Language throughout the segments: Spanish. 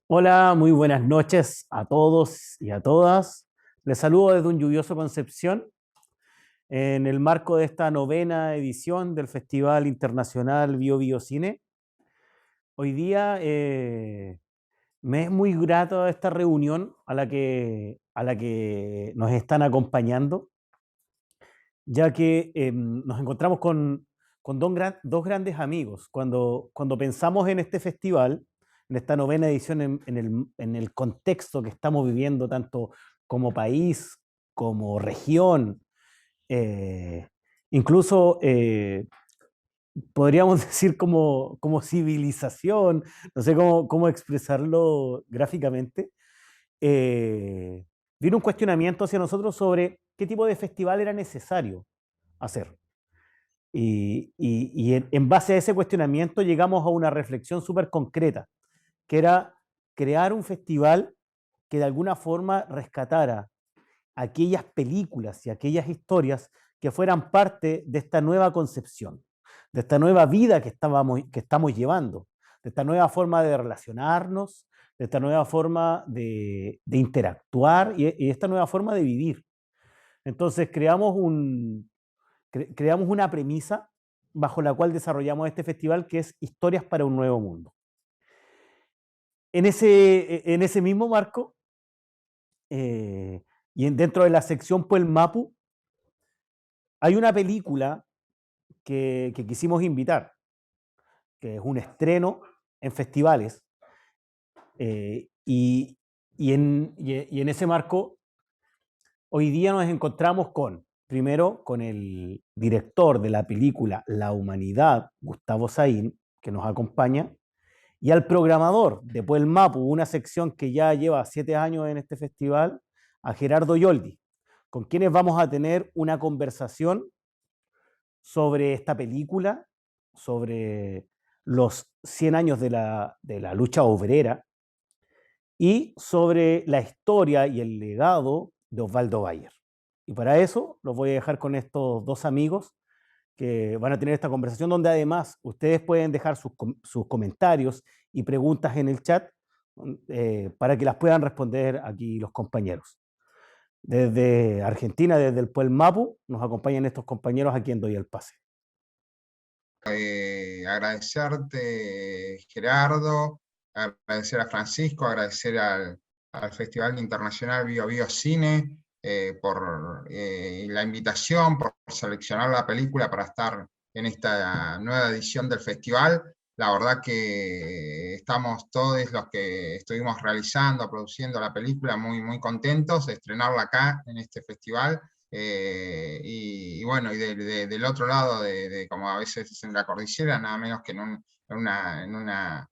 Hola, muy buenas noches a todos y a todas. Les saludo desde un lluvioso Concepción en el marco de esta novena edición del Festival Internacional Bio Bio Cine. Hoy día me es muy grato esta reunión a la que nos están acompañando, ya que nos encontramos con dos grandes amigos. Cuando pensamos en este festival, en esta novena edición, en el contexto que estamos viviendo, tanto como país, como región, eh, incluso podríamos decir como civilización, no sé cómo expresarlo gráficamente, eh, vino un cuestionamiento hacia nosotros sobre qué tipo de festival era necesario hacer. Y en base a ese cuestionamiento llegamos a una reflexión súper concreta, que era crear un festival que de alguna forma rescatara aquellas películas y aquellas historias que fueran parte de esta nueva concepción, de esta nueva vida que estamos llevando, de esta nueva forma de relacionarnos, de esta nueva forma de interactuar y esta nueva forma de vivir. Entonces creamos una premisa bajo la cual desarrollamos este festival, que es Historias para un Nuevo Mundo. En ese mismo marco, eh, dentro de la sección Puelmapu, hay una película que quisimos invitar, que es un estreno en festivales, y en ese marco, hoy día nos encontramos primero, con el director de la película La Humanidad, Gustavo Saín, que nos acompaña, y al programador de Puelmapu, una sección que ya lleva 7 años en este festival, a Gerardo Yoldi, con quienes vamos a tener una conversación sobre esta película, sobre los 100 años de la lucha obrera y sobre la historia y el legado de Osvaldo Bayer. Y para eso los voy a dejar con estos dos amigos que van a tener esta conversación, donde además ustedes pueden dejar sus comentarios y preguntas en el chat, para que las puedan responder aquí los compañeros. Desde Argentina, desde el Puelmapu, nos acompañan estos compañeros a quien doy el pase. Agradecerte, Gerardo, agradecer a Francisco, agradecer al Festival Internacional Bio Bio Cine por la invitación, por seleccionar la película para estar en esta nueva edición del festival. La verdad que estamos todos los que estuvimos realizando, produciendo la película muy contentos de estrenarla acá en este festival. Y bueno, del otro lado, como a veces dicen, la cordillera, nada menos que en una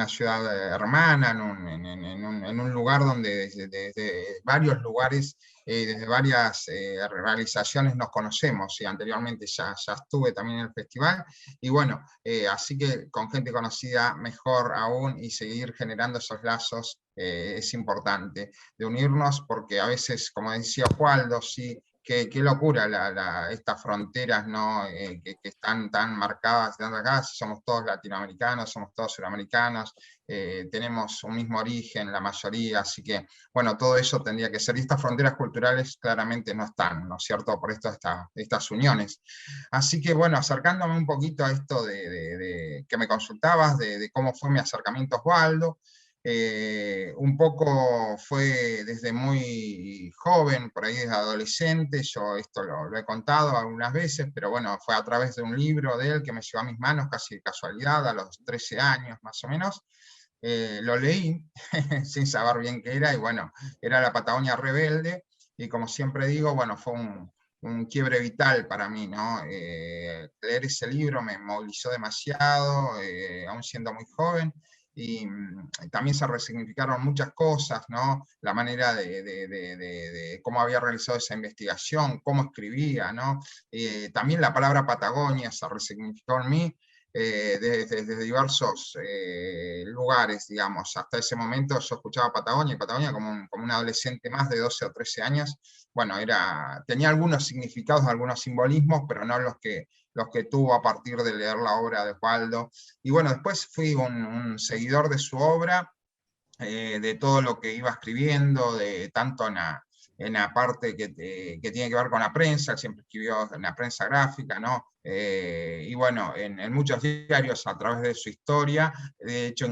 ciudad hermana, en un lugar donde desde varios lugares, desde varias realizaciones nos conocemos, y anteriormente ya estuve también en el festival, y bueno, así que con gente conocida mejor aún, y seguir generando esos lazos es importante, de unirnos, porque a veces, como decía Osvaldo, sí, qué locura estas fronteras, ¿no? Que están tan marcadas, tan marcadas. Somos todos latinoamericanos, somos todos suramericanos, tenemos un mismo origen, la mayoría, así que, bueno, todo eso tendría que ser, y estas fronteras culturales claramente no están, ¿no es cierto?, por esto estas uniones. Así que, bueno, acercándome un poquito a esto que me consultabas, de cómo fue mi acercamiento a Osvaldo. Un poco fue desde muy joven, por ahí desde adolescente. Yo esto lo he contado algunas veces, pero bueno, fue a través de un libro de él que me llegó a mis manos casi de casualidad, a los 13 años más o menos. Lo leí sin saber bien qué era, y bueno, era La Patagonia Rebelde, y como siempre digo, bueno, fue un quiebre vital para mí, ¿no? Leer ese libro me movilizó demasiado, aún siendo muy joven, y también se resignificaron muchas cosas, ¿no? La manera de cómo había realizado esa investigación, cómo escribía, ¿no? También la palabra Patagonia se resignificó en mí, desde diversos lugares, digamos. Hasta ese momento yo escuchaba Patagonia, y Patagonia como un adolescente más de 12 o 13 años, bueno, tenía algunos significados, algunos simbolismos, pero no los que tuvo a partir de leer la obra de Osvaldo. Y bueno, después fui un seguidor de su obra, de todo lo que iba escribiendo, tanto en la parte que tiene que ver con la prensa, siempre escribió en la prensa gráfica, ¿no? Y bueno, en muchos diarios a través de su historia, de hecho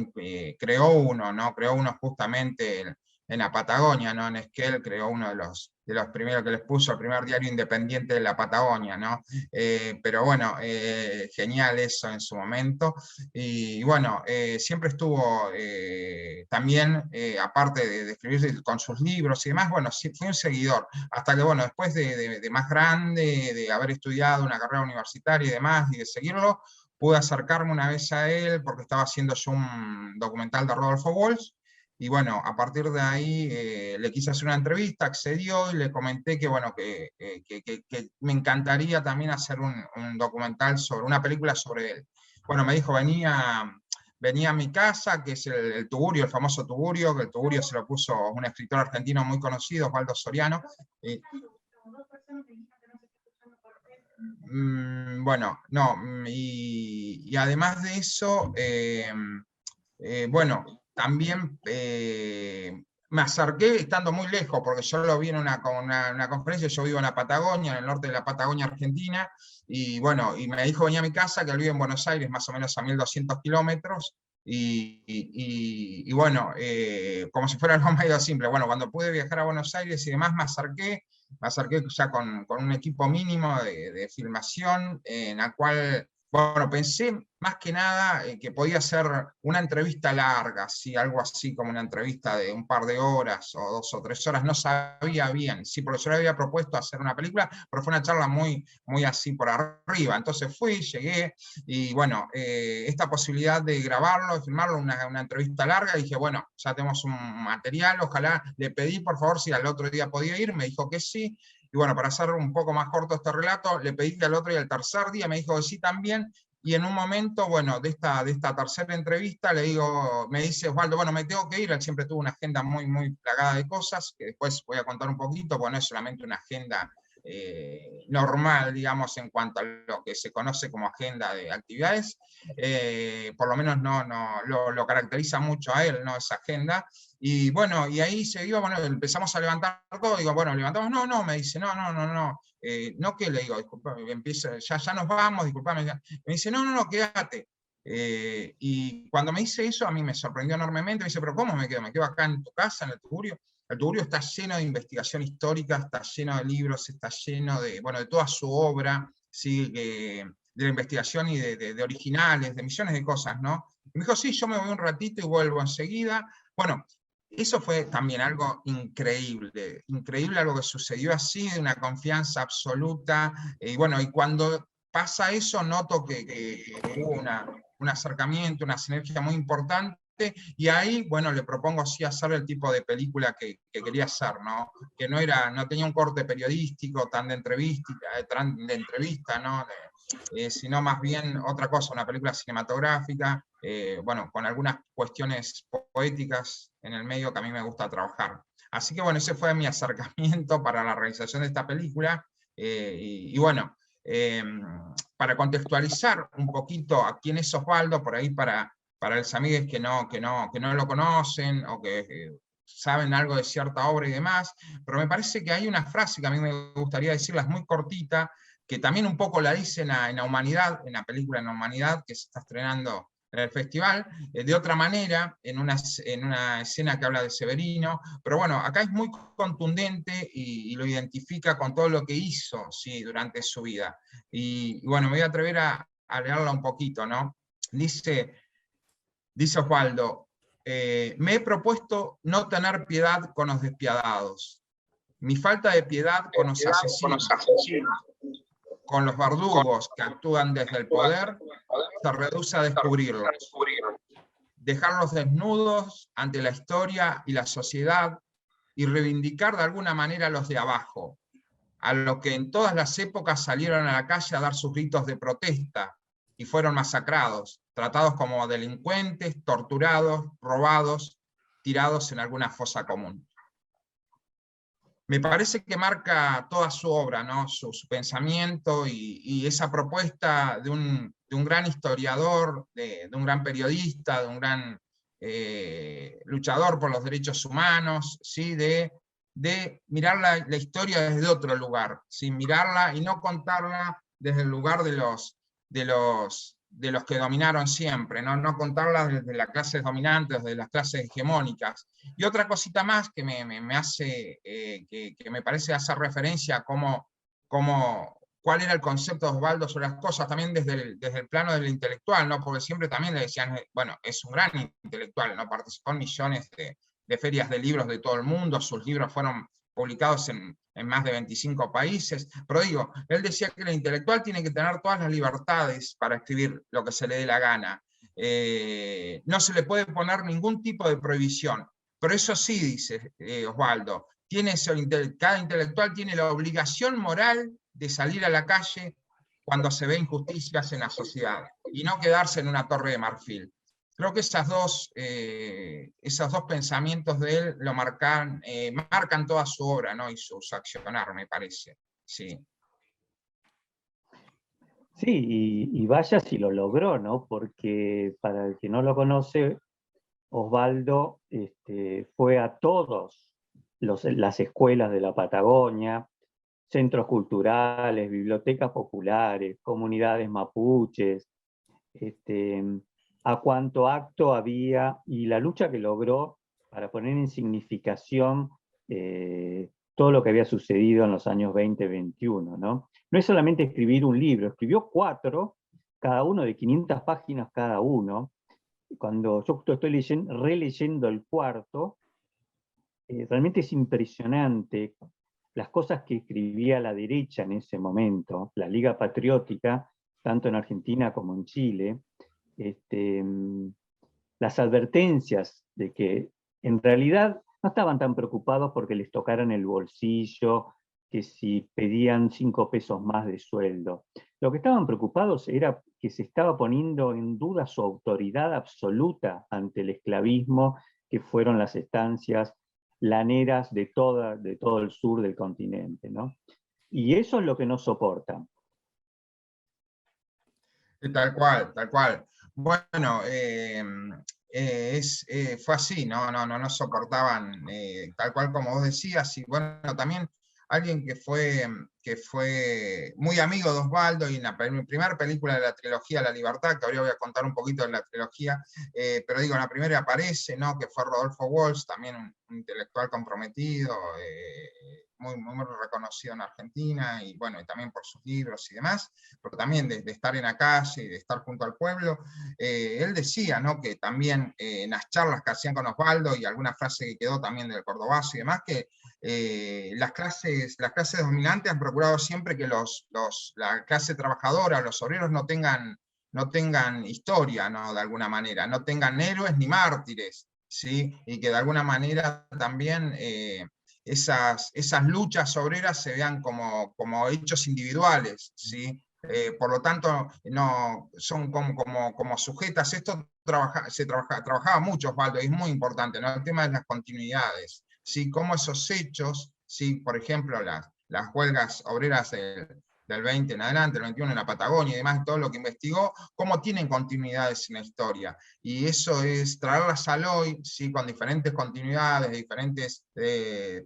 creó uno, ¿no? Creó uno justamente en la Patagonia, ¿no? En Esquel creó uno de los primeros que les puso el primer diario independiente de la Patagonia, ¿no? Pero bueno, genial eso en su momento. Y bueno, siempre estuvo también, aparte de escribir con sus libros y demás, bueno, sí, fue un seguidor, hasta que bueno, después de más grande, de haber estudiado una carrera universitaria y demás, y de seguirlo, pude acercarme una vez a él porque estaba haciendo yo un documental de Rodolfo Walsh, y bueno, a partir de ahí le quise hacer una entrevista, accedió y le comenté que, bueno, que me encantaría también hacer un documental sobre, una película sobre él. Bueno, me dijo, venía a mi casa, que es el Tugurio, el famoso Tugurio, que el Tugurio se lo puso un escritor argentino muy conocido, Osvaldo Soriano. Bueno, no, y además de eso, bueno, también me acerqué estando muy lejos, porque yo lo vi en una conferencia, yo vivo en la Patagonia, en el norte de la Patagonia Argentina, y bueno, y me dijo venía a mi casa, que él vive en Buenos Aires, más o menos a 1200 kilómetros, y bueno, como si fuera algo medio simple. Bueno, cuando pude viajar a Buenos Aires y demás, me acerqué ya con un equipo mínimo de filmación, en la cual, bueno, pensé más que nada que podía ser una entrevista larga, ¿sí? Algo así como una entrevista de un par de horas o 2 o 3 horas, no sabía bien, sí, porque yo le había propuesto hacer una película, pero fue una charla muy, muy así por arriba. Entonces llegué, y bueno, esta posibilidad de grabarlo, de filmarlo, una entrevista larga, dije, bueno, ya tenemos un material, ojalá. Le pedí por favor si al otro día podía ir, me dijo que sí, y bueno, para hacer un poco más corto este relato, le pedí que al otro y al tercer día me dijo que sí también, y en un momento, bueno, de esta tercera entrevista, me dice Osvaldo, bueno, me tengo que ir. Él siempre tuvo una agenda muy, muy plagada de cosas, que después voy a contar un poquito, porque no es solamente una agenda normal, digamos, en cuanto a lo que se conoce como agenda de actividades, por lo menos lo caracteriza mucho a él, ¿no? Esa agenda. Y bueno, y ahí se iba, bueno, empezamos a levantar todo, digo, bueno, levantamos, no, me dice, no, no, ¿qué le digo? Disculpame, empieza, ya nos vamos, disculpame. Me dice, no, quédate. Y cuando me dice eso, a mí me sorprendió enormemente. Me dice, pero ¿cómo me quedo? ¿Me quedo acá en tu casa, en el Tugurio? El Tugurio está lleno de investigación histórica, está lleno de libros, está lleno de, bueno, de toda su obra, ¿sí? De la investigación y de originales, de millones de cosas, ¿no? Y me dijo, sí, yo me voy un ratito y vuelvo enseguida. Bueno, eso fue también algo increíble, increíble, algo que sucedió así, de una confianza absoluta. Y bueno, y cuando pasa eso, noto que hubo un acercamiento, una sinergia muy importante, y ahí, bueno, le propongo sí hacer el tipo de película que quería hacer, ¿no? Que no tenía un corte periodístico tan de entrevista, ¿no? Sino más bien otra cosa, una película cinematográfica, bueno, con algunas cuestiones poéticas en el medio que a mí me gusta trabajar. Así que bueno, ese fue mi acercamiento para la realización de esta película, y bueno, para contextualizar un poquito a quién es Osvaldo, por ahí para los amigos que no lo conocen o que saben algo de cierta obra y demás, pero me parece que hay una frase que a mí me gustaría decirla, es muy cortita, que también un poco la dice en la Humanidad, en la película En la Humanidad, que se está estrenando en el festival, de otra manera, en una escena que habla de Severino, pero bueno, acá es muy contundente y lo identifica con todo lo que hizo, sí, durante su vida. Y bueno, me voy a atrever a leerla un poquito, ¿no? Dice Osvaldo, me he propuesto no tener piedad con los despiadados, mi falta de piedad con los asesinos, con los verdugos que actúan desde el poder, se reduce a descubrirlos, dejarlos desnudos ante la historia y la sociedad y reivindicar de alguna manera a los de abajo, a los que en todas las épocas salieron a la calle a dar sus gritos de protesta y fueron masacrados, tratados como delincuentes, torturados, robados, tirados en alguna fosa común. Me parece que marca toda su obra, ¿no? Su pensamiento y esa propuesta de un gran historiador, de un gran periodista, de un gran luchador por los derechos humanos, ¿sí? De mirar la historia desde otro lugar, ¿sí? Mirarla y no contarla desde el lugar de los que dominaron siempre, no contarla desde las clases dominantes, desde las clases hegemónicas. Y otra cosita más que me hace, que me parece hacer referencia a cuál era el concepto de Osvaldo sobre las cosas, también desde el plano del intelectual, ¿no? Porque siempre también le decían, bueno, es un gran intelectual, ¿no? Participó en millones de ferias de libros de todo el mundo, sus libros fueron publicados en más de 25 países, pero digo, él decía que el intelectual tiene que tener todas las libertades para escribir lo que se le dé la gana, no se le puede poner ningún tipo de prohibición, pero eso sí, dice Osvaldo, cada intelectual tiene la obligación moral de salir a la calle cuando se ve injusticias en la sociedad, y no quedarse en una torre de marfil. Creo que esos dos pensamientos de él lo marcan toda su obra, ¿no? Y su accionar, me parece. Sí. Sí, y vaya si lo logró, ¿no? Porque para el que no lo conoce, Osvaldo fue a todas las escuelas de la Patagonia, centros culturales, bibliotecas populares, comunidades mapuches, a cuánto acto había, y la lucha que logró para poner en significación todo lo que había sucedido en los años 20-21, ¿no? No es solamente escribir un libro, escribió 4, cada uno de 500 páginas cada uno. Cuando yo estoy releyendo el cuarto, realmente es impresionante las cosas que escribía la derecha en ese momento, la Liga Patriótica, tanto en Argentina como en Chile, las advertencias de que en realidad no estaban tan preocupados porque les tocaran el bolsillo, que si pedían 5 pesos más de sueldo. Lo que estaban preocupados era que se estaba poniendo en duda su autoridad absoluta ante el esclavismo, que fueron las estancias laneras de todo el sur del continente, ¿no? Y eso es lo que no soportan. Tal cual, tal cual. Bueno, fue así, no soportaban, tal cual como vos decías, y bueno, también alguien que fue muy amigo de Osvaldo, y en la primera película de la trilogía La Libertad, que ahora voy a contar un poquito de la trilogía, pero digo, en la primera aparece, ¿no? Que fue Rodolfo Walsh, también un intelectual comprometido, muy reconocido en Argentina, y bueno, y también por sus libros y demás, pero también de estar en la calle y de estar junto al pueblo. Él decía, ¿no? Que también en las charlas que hacían con Osvaldo, y alguna frase que quedó también del Cordobazo y demás, que las clases dominantes han procurado siempre que la clase trabajadora, los obreros no tengan historia, ¿no? De alguna manera, no tengan héroes ni mártires, ¿sí? Y que de alguna manera también esas luchas obreras se vean como hechos individuales, ¿sí? Por lo tanto, no, son como sujetas. Esto trabajaba mucho, Osvaldo, y es muy importante, ¿no? El tema de las continuidades, ¿sí? Cómo esos hechos, ¿sí? Por ejemplo, las huelgas obreras del 20 en adelante, el 21 en la Patagonia y demás, todo lo que investigó, cómo tienen continuidades en la historia. Y eso es traerlas al hoy, ¿sí? Con diferentes continuidades, diferentes,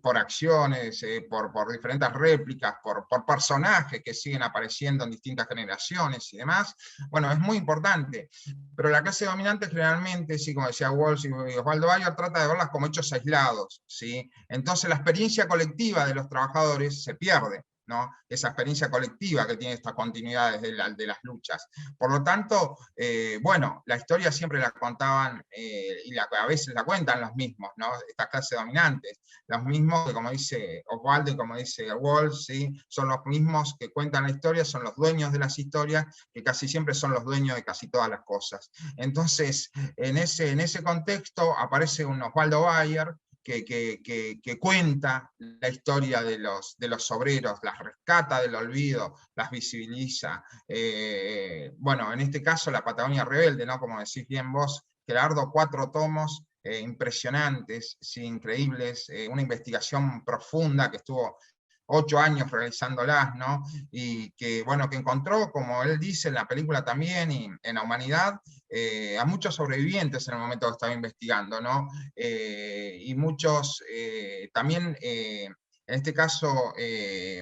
por acciones, por diferentes réplicas, por personajes que siguen apareciendo en distintas generaciones y demás. Bueno, es muy importante. Pero la clase dominante generalmente, sí, como decía Walsh y Osvaldo Bayer, trata de verlas como hechos aislados, ¿sí? Entonces la experiencia colectiva de los trabajadores se pierde, ¿no? Esa experiencia colectiva que tiene estas continuidades de las luchas. Por lo tanto, bueno, la historia siempre la contaban, y a veces la cuentan los mismos, ¿no? Estas clases dominantes, los mismos que, como dice Osvaldo y como dice Walsh, ¿sí? Son los mismos que cuentan la historia, son los dueños de las historias, que casi siempre son los dueños de casi todas las cosas. Entonces, en ese contexto aparece un Osvaldo Bayer, que cuenta la historia de los obreros, las rescata del olvido, las visibiliza. Bueno, en este caso la Patagonia Rebelde, ¿no? Como decís bien vos, Gerardo, 4 tomos impresionantes, sí, increíbles, una investigación profunda que estuvo 8 años realizándolas, ¿no? Y que, bueno, que encontró, como él dice en la película también, y en La Humanidad, a muchos sobrevivientes en el momento que estaba investigando, ¿no? Y muchos también, en este caso,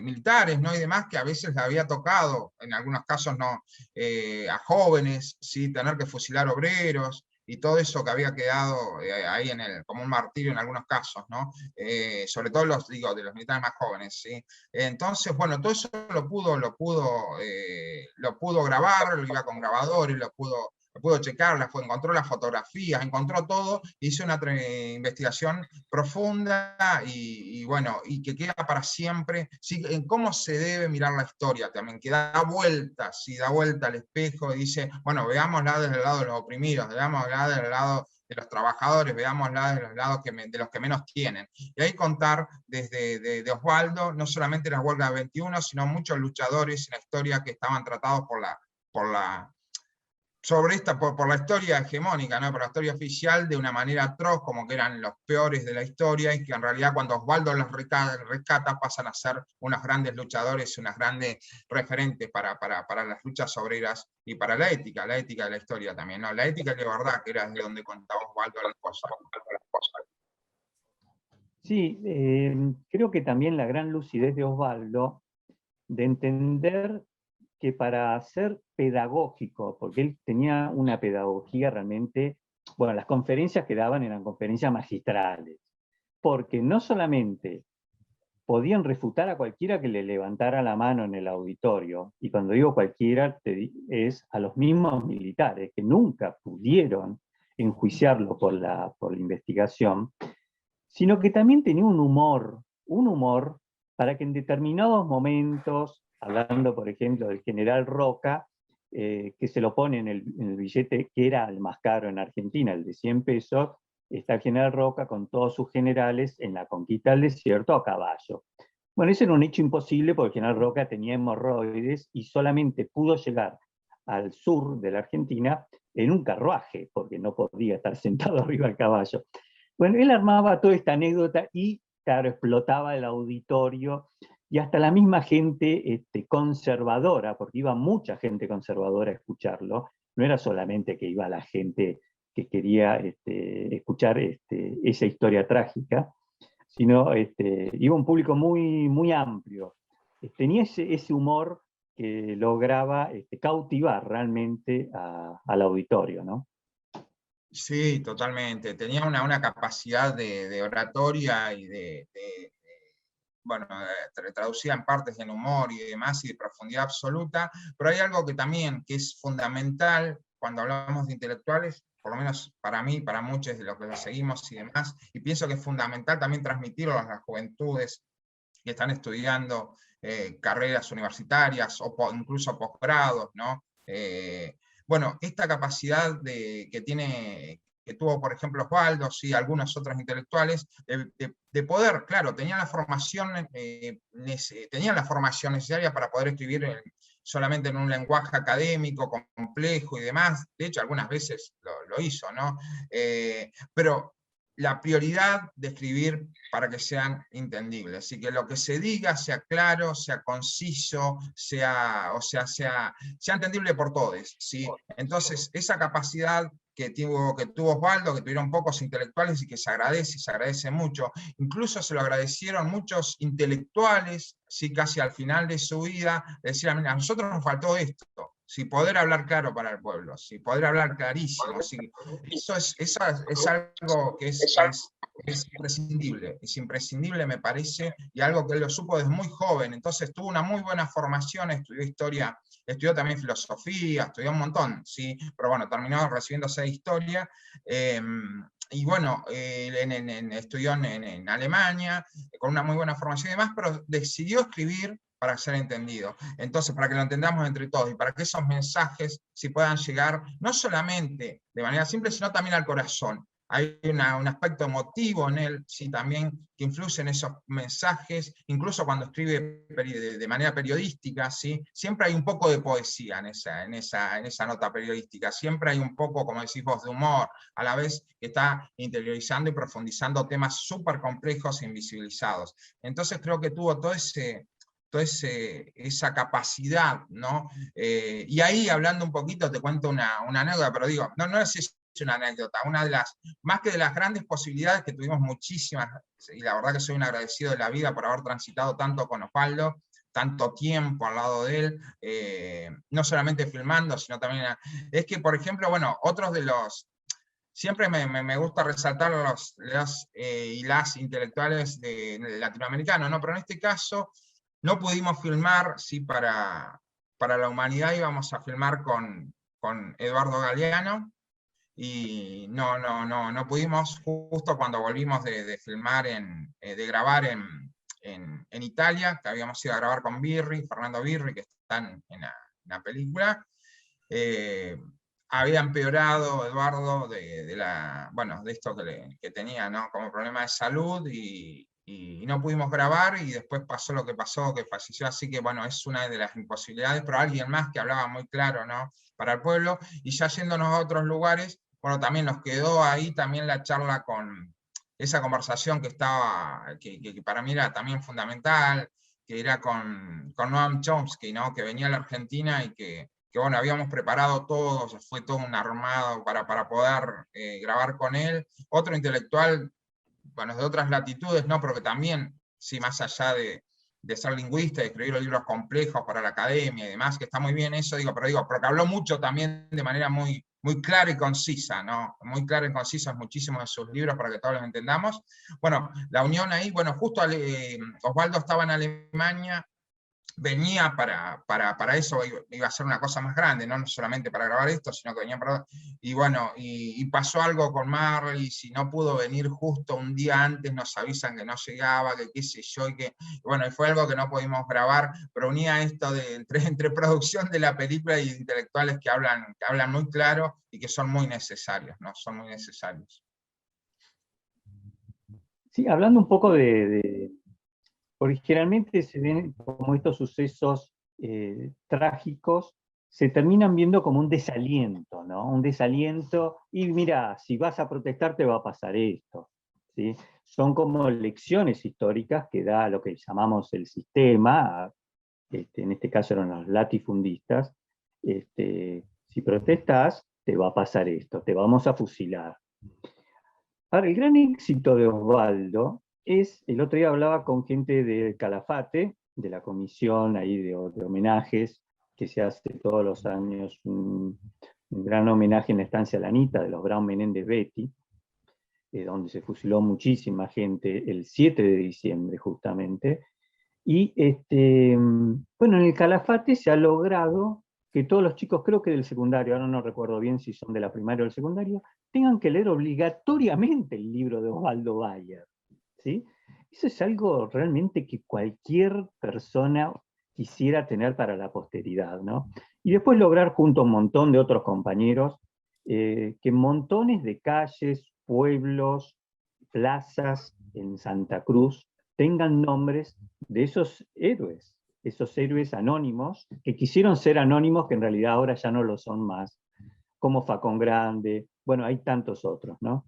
militares, ¿no? Y demás, que a veces le había tocado, en algunos casos no, a jóvenes, ¿sí? Tener que fusilar obreros, y todo eso que había quedado ahí como un martirio en algunos casos, ¿no? Sobre todo de los militares más jóvenes, ¿sí? Entonces, bueno, todo eso lo pudo grabar, lo iba con grabadores, lo pudo checar, encontró las fotografías, encontró todo, hizo una investigación profunda bueno, y que queda para siempre, ¿sí? En cómo se debe mirar la historia también, que da vuelta, ¿sí? Da vuelta al espejo y dice, bueno, veámosla desde el lado de los oprimidos, veámosla desde el lado de los trabajadores, veámosla de los lados de los que menos tienen. Y ahí contar desde de Osvaldo, no solamente las huelgas de 21, sino muchos luchadores en la historia que estaban tratados por la historia hegemónica, ¿no? Por la historia oficial, de una manera atroz, como que eran los peores de la historia, y que en realidad cuando Osvaldo los rescata pasan a ser unos grandes luchadores, unos grandes referentes para las luchas obreras y para la ética de la historia también, ¿no? La ética de verdad, que era de donde contaba Osvaldo las cosas. Sí, creo que también la gran lucidez de Osvaldo, de entender que para ser pedagógico, porque él tenía una pedagogía realmente, bueno, las conferencias que daban eran conferencias magistrales, porque no solamente podían refutar a cualquiera que le levantara la mano en el auditorio, y cuando digo cualquiera es a los mismos militares que nunca pudieron enjuiciarlo por la investigación, sino que también tenía un humor para que en determinados momentos, hablando por ejemplo del general Roca, que se lo pone en el billete que era el más caro en Argentina, el de 100 pesos, está el general Roca con todos sus generales en la conquista del desierto a caballo. Bueno, ese era un hecho imposible porque el general Roca tenía hemorroides y solamente pudo llegar al sur de la Argentina en un carruaje, porque no podía estar sentado arriba del caballo. Bueno, él armaba toda esta anécdota y, claro, explotaba el auditorio y hasta la misma gente conservadora, porque iba mucha gente conservadora a escucharlo, no era solamente que iba la gente que quería escuchar esa historia trágica, sino iba un público muy, muy amplio. Tenía ese humor que lograba cautivar realmente al auditorio, ¿no? Sí, totalmente. Tenía una capacidad de oratoria y bueno, traducida en partes en humor y demás, y de profundidad absoluta, pero hay algo que también que es fundamental cuando hablamos de intelectuales, por lo menos para mí, para muchos de los que los seguimos y demás, y pienso que es fundamental también transmitirlo a las juventudes que están estudiando carreras universitarias o incluso posgrados, ¿no? Bueno, esta capacidad que tuvo, por ejemplo, Osvaldo, y algunos otros intelectuales, de poder, claro, tenían la formación necesaria para poder escribir solamente en un lenguaje académico, complejo y demás. De hecho, algunas veces lo hizo, ¿no? Pero la prioridad de escribir para que sean entendibles, y que lo que se diga sea claro, sea conciso, sea entendible por todos, ¿sí? Entonces, esa capacidad que tuvo Osvaldo, que tuvieron pocos intelectuales y que se agradece mucho, incluso se lo agradecieron muchos intelectuales, ¿sí? Casi al final de su vida, decían, a nosotros nos faltó esto, ¿sí? Poder hablar claro para el pueblo, ¿sí? Poder hablar clarísimo, ¿sí? Eso es algo que es imprescindible me parece, y algo que él lo supo desde muy joven. Entonces tuvo una muy buena formación, estudió historia, estudió también filosofía, estudió un montón, ¿sí? Pero bueno, terminó recibiéndose de historia, y bueno, estudió en Alemania, con una muy buena formación y demás, pero decidió escribir para ser entendido. Entonces, para que lo entendamos entre todos, y para que esos mensajes sí puedan llegar, no solamente de manera simple, sino también al corazón. hay un aspecto emotivo en él, sí, también, que influye en esos mensajes, incluso cuando escribe de manera periodística, ¿sí? Siempre hay un poco de poesía en esa nota periodística, siempre hay un poco, como decís vos, de humor, a la vez que está interiorizando y profundizando temas súper complejos e invisibilizados. Entonces creo que tuvo esa capacidad, ¿no? Y ahí, hablando un poquito, te cuento una anécdota, pero digo, no es una anécdota, una de las, más que de las grandes posibilidades que tuvimos muchísimas, y la verdad que soy un agradecido de la vida por haber transitado tanto con Osvaldo, tanto tiempo al lado de él, no solamente filmando, sino también, es que, por ejemplo, bueno, otros de los, siempre me gusta resaltar los y las intelectuales latinoamericanos, ¿no? Pero en este caso no pudimos filmar, sí, para la humanidad íbamos a filmar con Eduardo Galeano, y no pudimos, justo cuando volvimos de filmar, de grabar en Italia, que habíamos ido a grabar con Birri, Fernando Birri, que están en la película. Había empeorado Eduardo de esto que tenía, ¿no? Como problema de salud, y no pudimos grabar, y después pasó lo que pasó, que falleció, así que bueno, es una de las imposibilidades, pero alguien más que hablaba muy claro, ¿no? Para el pueblo. Y ya yéndonos a otros lugares, bueno, también nos quedó ahí también la charla con esa conversación que para mí era también fundamental, que era con Noam Chomsky, ¿no? Que venía a la Argentina, y que bueno, habíamos preparado todo, fue todo un armado para poder grabar con él. Otro intelectual, bueno, de otras latitudes, ¿no? Pero que también, sí, más allá de ser lingüista, de escribir libros complejos para la academia y demás, que está muy bien eso, pero que habló mucho también de manera muy, muy clara y concisa, ¿no? Muy clara y concisa en muchísimos de sus libros para que todos los entendamos. Bueno, la unión ahí, bueno, justo Osvaldo estaba en Alemania, venía para eso, iba a ser una cosa más grande, no solamente para grabar esto, sino que venía para... Y bueno, y pasó algo con Marley, si no pudo venir justo un día antes, nos avisan que no llegaba, que qué sé yo, y bueno, y fue algo que no pudimos grabar, pero unía esto entre producción de la película y intelectuales que hablan muy claro y que son muy necesarios, ¿no? Son muy necesarios. Sí, hablando un poco porque generalmente se ven como estos sucesos trágicos, se terminan viendo como un desaliento, ¿no? Un desaliento, y mira, si vas a protestar te va a pasar esto, ¿sí? Son como lecciones históricas que da lo que llamamos el sistema, en este caso eran los latifundistas, si protestas te va a pasar esto, te vamos a fusilar. Ahora, el gran éxito de Osvaldo el otro día hablaba con gente de Calafate, de la comisión ahí de homenajes, que se hace todos los años un gran homenaje en la estancia Lanita de los Brown Menéndez Betty, donde se fusiló muchísima gente el 7 de diciembre justamente. Y bueno, en el Calafate se ha logrado que todos los chicos, creo que del secundario, ahora no recuerdo bien si son de la primaria o del secundario, tengan que leer obligatoriamente el libro de Osvaldo Bayer, ¿sí? Eso es algo realmente que cualquier persona quisiera tener para la posteridad, ¿no? Y después lograr junto a un montón de otros compañeros que montones de calles, pueblos, plazas en Santa Cruz tengan nombres de esos héroes anónimos, que quisieron ser anónimos, que en realidad ahora ya no lo son más, como Facón Grande, bueno, hay tantos otros, ¿no?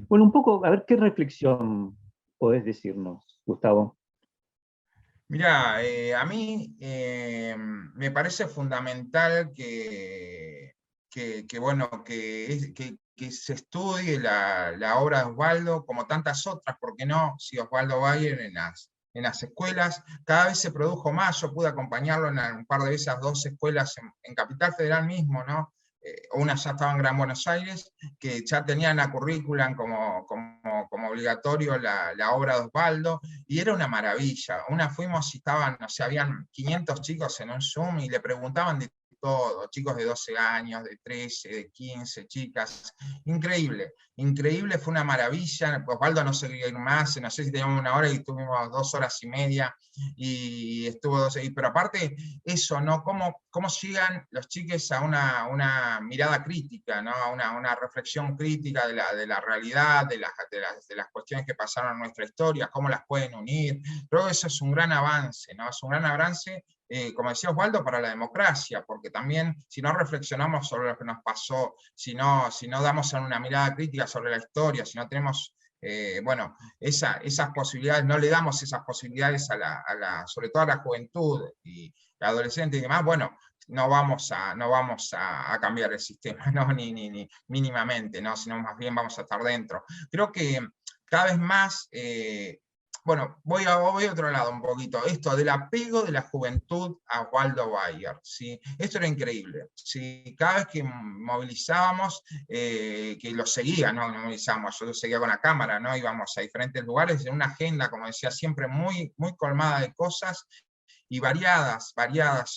Bueno, un poco, a ver, ¿qué reflexión podés decirnos, Gustavo? Mira, a mí me parece fundamental que se estudie la obra de Osvaldo, como tantas otras, porque no, si Osvaldo Bayer en las escuelas, cada vez se produjo más. Yo pude acompañarlo en un par de esas 2 escuelas en Capital Federal mismo, ¿no? Una ya estaba en Gran Buenos Aires, que ya tenían la currícula como obligatorio la obra de Osvaldo, y era una maravilla. Fuimos y estaban, o sea, habían 500 chicos en un Zoom y le preguntaban de todo, chicos de 12 años, de 13, de 15, chicas, increíble, increíble, fue una maravilla. Osvaldo no se quería ir más, no sé si teníamos 1 hora y tuvimos 2 horas y media, y estuvo 12, pero aparte eso, ¿no? Cómo llegan los chiques a una mirada crítica, ¿no? A una reflexión crítica de la realidad, de las cuestiones que pasaron en nuestra historia, cómo las pueden unir. Creo que eso es un gran avance, ¿no? Es un gran avance, como decía Osvaldo, para la democracia, porque también si no reflexionamos sobre lo que nos pasó, si no damos una mirada crítica sobre la historia, si no tenemos, bueno, esas posibilidades, no le damos esas posibilidades sobre todo a la juventud y adolescentes y demás, bueno, no vamos a cambiar el sistema, ¿no? ni mínimamente, ¿no? Sino más bien vamos a estar dentro. Creo que cada vez más, bueno, voy a otro lado un poquito, esto del apego de la juventud a Osvaldo Bayer, ¿sí? Esto era increíble, ¿sí? Cada vez que movilizábamos, que lo seguía, ¿no? Movilizábamos, yo lo seguía con la cámara, ¿no? Íbamos a diferentes lugares, en una agenda, como decía, siempre muy colmada de cosas, y variadas,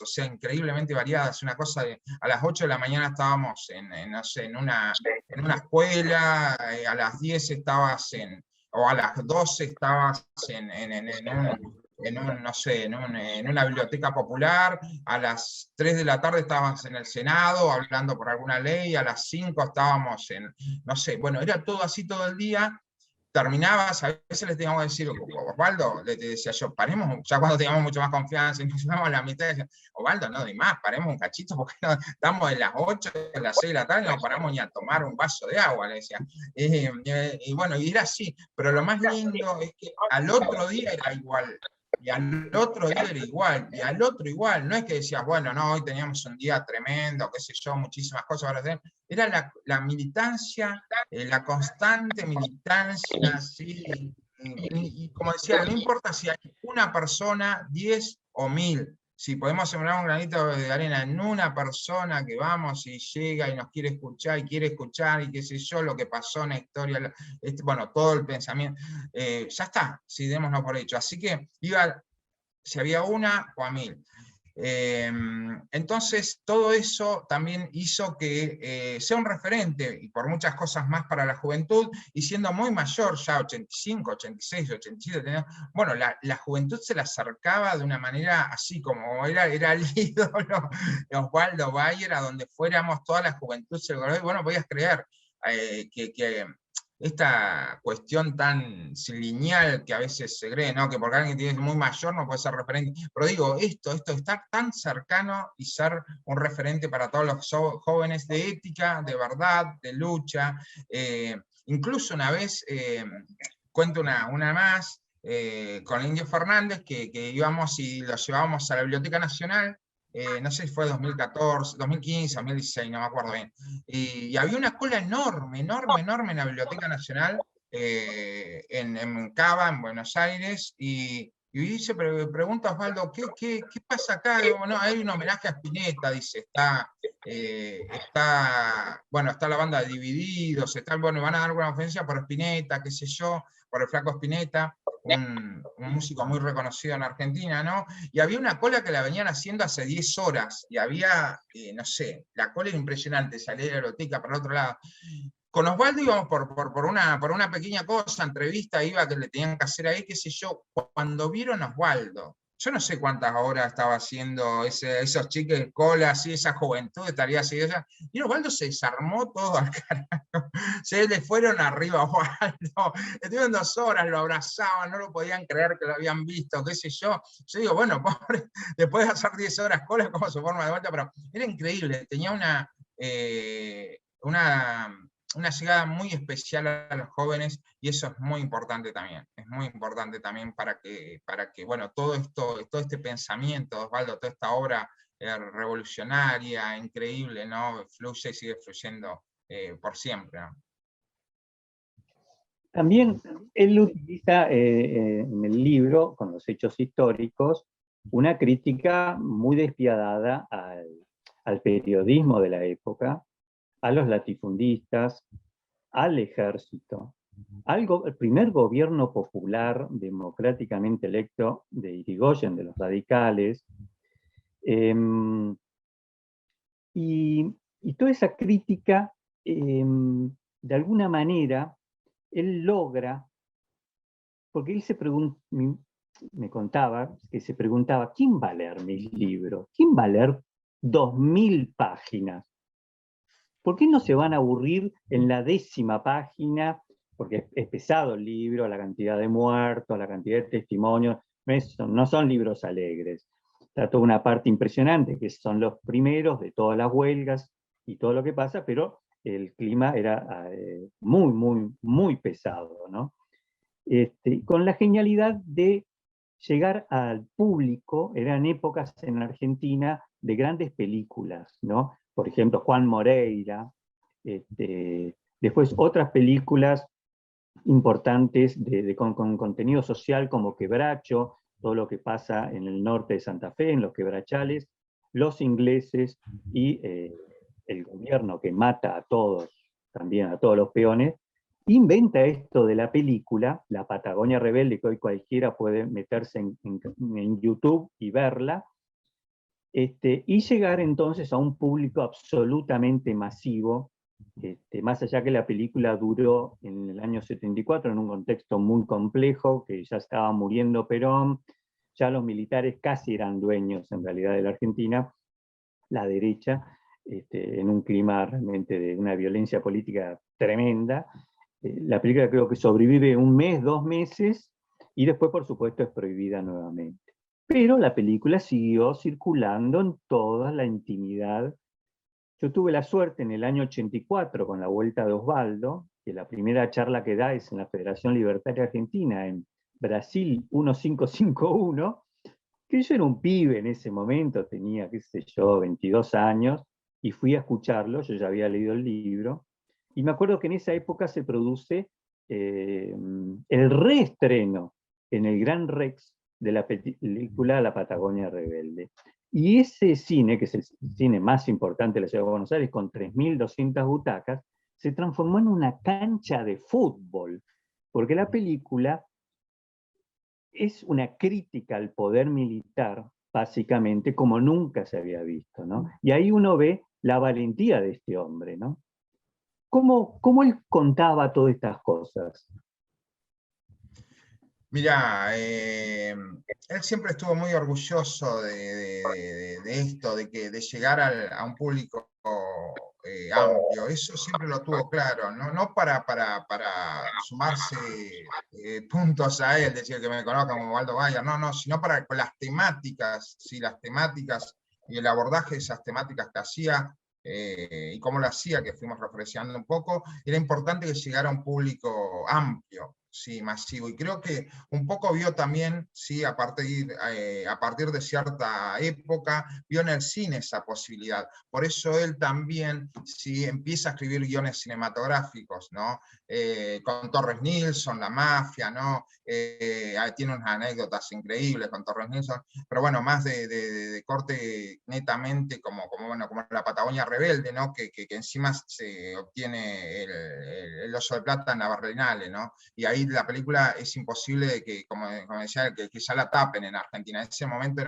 o sea, increíblemente variadas. Una cosa de, a las 8 de la mañana estábamos no sé, en una escuela, a las 10 estabas o a las 12 estabas no sé, en una biblioteca popular, a las 3 de la tarde estábamos en el Senado hablando por alguna ley, a las 5 estábamos no sé, bueno, era todo así todo el día. Terminabas, a veces les teníamos que decir, Osvaldo, le decía yo, paremos, ya cuando teníamos mucho más confianza, y nos llevamos a la mitad, decía, Osvaldo, no, de más, paremos un cachito, porque no, estamos de las 8, de las 6 de la tarde, no paramos ni a tomar un vaso de agua, le decía. Y bueno, y era así, pero lo más lindo es que al otro día era igual. Y al otro día era igual, y al otro igual, no es que decías, bueno, no, hoy teníamos un día tremendo, qué sé yo, muchísimas cosas para hacer, era la militancia, la constante militancia, ¿sí? Y como decía, no importa si hay una persona, 10 o 1000, si podemos sembrar un granito de arena en una persona que vamos y llega y nos quiere escuchar y qué sé yo, lo que pasó en la historia, bueno, todo el pensamiento, ya está, sí, démonos por hecho. Así que iba, si había una o a 1000. Entonces, todo eso también hizo que sea un referente, y por muchas cosas más para la juventud, y siendo muy mayor, ya 85, 86, 87, bueno, la juventud se la acercaba de una manera así, como era el ídolo de Osvaldo Bayer, a donde fuéramos, toda la juventud se lo, bueno, podías creer que esta cuestión tan lineal que a veces se cree, ¿no? Que porque alguien tiene muy mayor no puede ser referente. Pero digo, esto estar tan cercano y ser un referente para todos los jóvenes de ética, de verdad, de lucha. Incluso una vez, cuento una más, con Indio Fernández, que íbamos y lo llevábamos a la Biblioteca Nacional, no sé si fue 2014, 2015, 2016, no me acuerdo bien. Y había una cola enorme en la Biblioteca Nacional, en Cava, en Buenos Aires, y dice, pregunta a Osvaldo, ¿qué pasa acá? Digo, no, hay un homenaje a Spinetta, dice, bueno, está la banda de Divididos, bueno, van a dar una ofensa por Spinetta, qué sé yo, por el flaco Spinetta, un músico muy reconocido en Argentina, ¿no? Y había una cola que la venían haciendo hace 10 horas, y había, no sé, la cola era impresionante, salía de la biblioteca para el otro lado. Con Osvaldo íbamos por una pequeña cosa, entrevista iba que le tenían que hacer ahí, qué sé yo, cuando vieron a Osvaldo, yo no sé cuántas horas estaba haciendo esos chicos de cola, así, esa juventud estaría así, y Osvaldo se desarmó todo al carajo, se le fueron arriba a Osvaldo, estuvieron 2 horas, lo abrazaban, no lo podían creer que lo habían visto, qué sé yo digo, bueno, pobre, después de hacer 10 horas cola, como su forma de vuelta, pero era increíble, tenía una llegada muy especial a los jóvenes, y eso es muy importante también, para que bueno, todo este pensamiento de Osvaldo, toda esta obra revolucionaria, increíble, ¿no? Fluye y sigue fluyendo por siempre, ¿no? También él utiliza en el libro, con los hechos históricos, una crítica muy despiadada al periodismo de la época, a los latifundistas, al ejército, el primer gobierno popular democráticamente electo de Irigoyen, de los radicales, Y toda esa crítica, de alguna manera, él logra, porque él me contaba que se preguntaba, ¿quién va a leer mis libros? ¿Quién va a leer 2000 páginas? ¿Por qué no se van a aburrir en la 10ª página? Porque es pesado el libro, la cantidad de muertos, la cantidad de testimonios, no son libros alegres. Está toda una parte impresionante, que son los primeros de todas las huelgas y todo lo que pasa, pero el clima era muy, muy, muy pesado, ¿no? Con la genialidad de llegar al público. Eran épocas en Argentina de grandes películas, ¿no? Por ejemplo, Juan Moreira, después otras películas importantes con contenido social como Quebracho, todo lo que pasa en el norte de Santa Fe, en los quebrachales, los ingleses y el gobierno que mata a todos, también a todos los peones, inventa esto de la película, La Patagonia Rebelde, que hoy cualquiera puede meterse en YouTube y verla, y llegar entonces a un público absolutamente masivo, más allá que la película duró en el año 74 en un contexto muy complejo, que ya estaba muriendo Perón, ya los militares casi eran dueños en realidad de la Argentina, la derecha, en un clima realmente de una violencia política tremenda. La película creo que sobrevive 1 mes, 2 meses, y después por supuesto es prohibida nuevamente. Pero la película siguió circulando en toda la intimidad. Yo tuve la suerte en el año 84, con la vuelta de Osvaldo, que la primera charla que da es en la Federación Libertaria Argentina, en Brasil 1551, que yo era un pibe en ese momento, tenía, qué sé yo, 22 años, y fui a escucharlo, yo ya había leído el libro, y me acuerdo que en esa época se produce el reestreno en el Gran Rex de la película La Patagonia Rebelde. Y ese cine, que es el cine más importante de la ciudad de Buenos Aires, con 3.200 butacas, se transformó en una cancha de fútbol, porque la película es una crítica al poder militar, básicamente, como nunca se había visto, ¿no? Y ahí uno ve la valentía de este hombre, ¿no? ¿Cómo él contaba todas estas cosas? Mira, él siempre estuvo muy orgulloso de esto, de llegar a un público amplio. Eso siempre lo tuvo claro, no para sumarse puntos a él, decir que me conozcan como Waldo Bayer, no, sino para con las temáticas, sí, las temáticas y el abordaje de esas temáticas que hacía. Y cómo lo hacía, que fuimos refrescando un poco, era importante que llegara a un público amplio, sí, masivo, y creo que un poco vio también, sí, a partir de cierta época, vio en el cine esa posibilidad. Por eso él también, sí, empieza a escribir guiones cinematográficos, ¿no? Con Torres Nilsson, La Mafia, ¿no? Tiene unas anécdotas increíbles con Torres Nilsson, pero bueno, más de corte netamente como La Patagonia Rebelde, ¿no? Que encima se obtiene el Oso de Plata en la Berlinale, ¿no? Y ahí la película es imposible de que, como decía, que ya la tapen en Argentina. En ese momento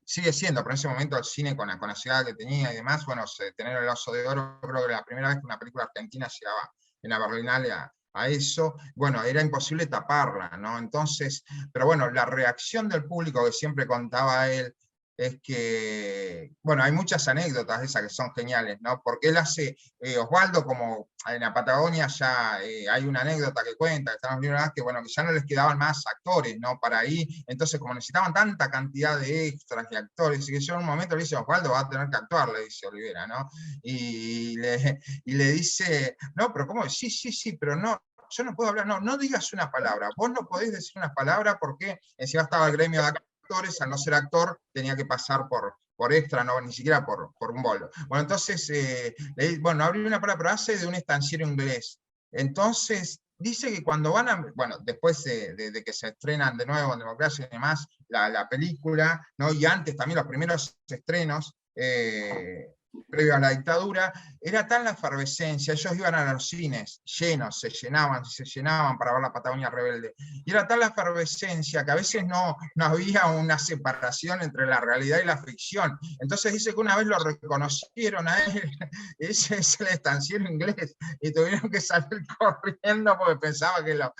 sigue siendo, pero en ese momento el cine con la llegada que tenía y demás, bueno, tener el Oso de Oro, creo que la primera vez que una película argentina llegaba en la Berlinale a eso, bueno, era imposible taparla, ¿no? Entonces, pero bueno, la reacción del público que siempre contaba él es que, bueno, hay muchas anécdotas de esas que son geniales, ¿no? Porque él hace, Osvaldo, como en la Patagonia ya hay una anécdota que cuenta, que están los libros, que bueno, que ya no les quedaban más actores, ¿no? Para ahí, entonces como necesitaban tanta cantidad de extras y actores, y que yo en un momento le dice, Osvaldo va a tener que actuar, le dice Olivera, ¿no? Y le dice, no, pero ¿cómo? Sí, pero no, yo no puedo hablar, no digas una palabra, vos no podés decir una palabra porque encima estaba el gremio de actores, al no ser actor tenía que pasar por extra, no, ni siquiera por un bolo. Bueno, entonces, bueno, abrió una palabra, pero hace de un estanciero inglés. Entonces, dice que cuando van a, bueno, después de que se estrenan de nuevo en Democracia y demás, la película, ¿no? Y antes también los primeros estrenos, previo a la dictadura, era tan la efervescencia, ellos iban a los cines llenos, se llenaban para ver La Patagonia Rebelde, y era tal la efervescencia que a veces no había una separación entre la realidad y la ficción. Entonces dice que una vez lo reconocieron a él, ese es el estanciero inglés, y tuvieron que salir corriendo porque pensaba que lo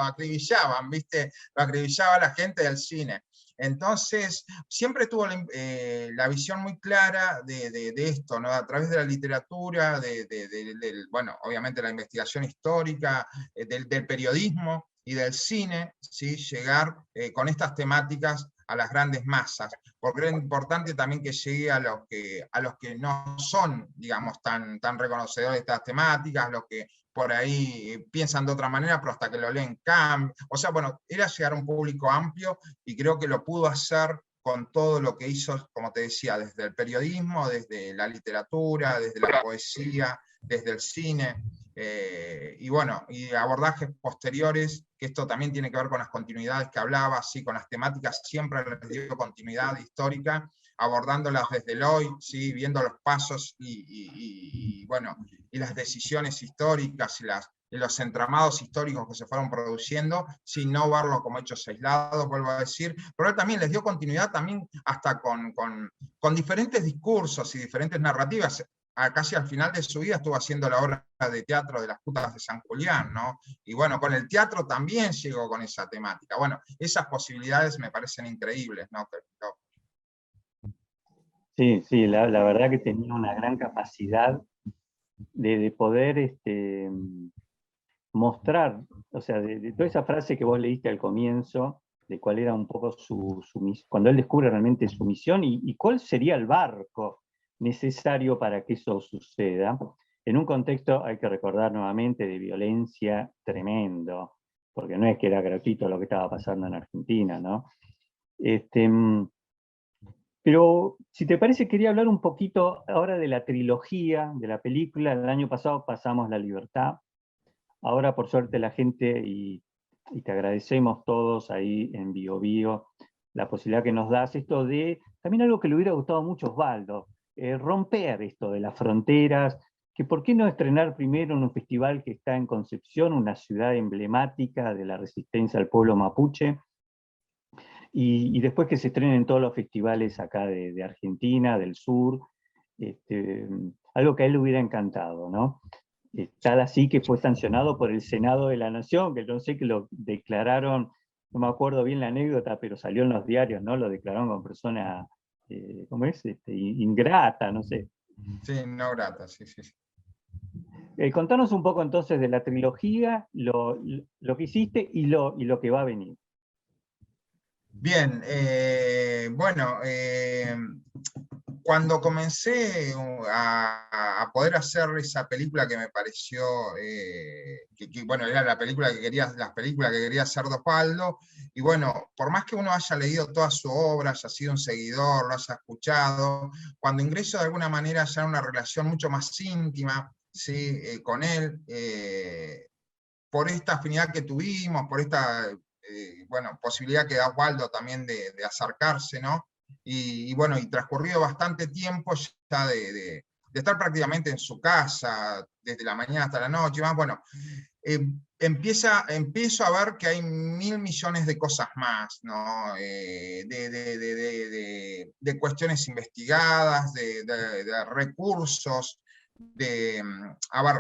acribillaban, ¿viste? Lo acribillaba la gente del cine. Entonces, siempre tuvo la visión muy clara de esto, ¿no? A través de la literatura, bueno, obviamente la investigación histórica, del periodismo y del cine, ¿sí? Llegar con estas temáticas a las grandes masas, porque era importante también que llegue a los que no son, digamos, tan reconocedores de estas temáticas, los que por ahí piensan de otra manera, pero hasta que lo leen cambian. O sea, bueno, era llegar a un público amplio, y creo que lo pudo hacer con todo lo que hizo, como te decía, desde el periodismo, desde la literatura, desde la poesía, desde el cine, y bueno, y abordajes posteriores, que esto también tiene que ver con las continuidades que hablaba, sí, con las temáticas siempre les dio continuidad histórica, abordándolas desde el hoy, ¿sí? Viendo los pasos bueno, y las decisiones históricas y los entramados históricos que se fueron produciendo, sin no verlo como hechos aislados, vuelvo a decir, pero él también les dio continuidad también hasta con diferentes discursos y diferentes narrativas. Casi al final de su vida estuvo haciendo la obra de teatro de Las Putas de San Julián, ¿no? Y bueno, con el teatro también llegó con esa temática. Bueno, esas posibilidades me parecen increíbles, ¿no? Sí, la verdad que tenía una gran capacidad de poder mostrar, o sea, de toda esa frase que vos leíste al comienzo, de cuál era un poco su misión, cuando él descubre realmente su misión y cuál sería el barco necesario para que eso suceda, en un contexto, hay que recordar nuevamente, de violencia tremendo, porque no es que era gratuito lo que estaba pasando en Argentina, ¿no? Pero, si te parece, quería hablar un poquito ahora de la trilogía, de la película. El año pasado pasamos La Libertad. Ahora, por suerte, la gente, y te agradecemos todos ahí en Bio Bio, la posibilidad que nos das, esto de, también algo que le hubiera gustado mucho a Osvaldo, romper esto de las fronteras, que por qué no estrenar primero en un festival que está en Concepción, una ciudad emblemática de la resistencia al pueblo mapuche, y después que se estrenen en todos los festivales acá de Argentina, del sur, algo que a él le hubiera encantado, ¿no? Tal así que fue sancionado por el Senado de la Nación, que yo sé que lo declararon, no me acuerdo bien la anécdota, pero salió en los diarios, ¿no? Lo declararon como persona, ¿cómo es? Ingrata, no sé. Sí, no grata, sí. Contanos un poco entonces de la trilogía, lo que hiciste y lo que va a venir. Bien, bueno, cuando comencé a poder hacer esa película que me pareció, bueno, era las películas que quería hacer de Osvaldo, y bueno, por más que uno haya leído toda su obra, haya sido un seguidor, lo haya escuchado, cuando ingreso de alguna manera ya en una relación mucho más íntima, ¿sí? Con él, por esta afinidad que tuvimos, por esta bueno, posibilidad que da Osvaldo también de acercarse, ¿no? Y bueno, y transcurrido bastante tiempo ya de estar prácticamente en su casa, desde la mañana hasta la noche, más, bueno, empiezo a ver que hay 1.000 millones de cosas más, ¿no? De cuestiones investigadas, de recursos, a ver,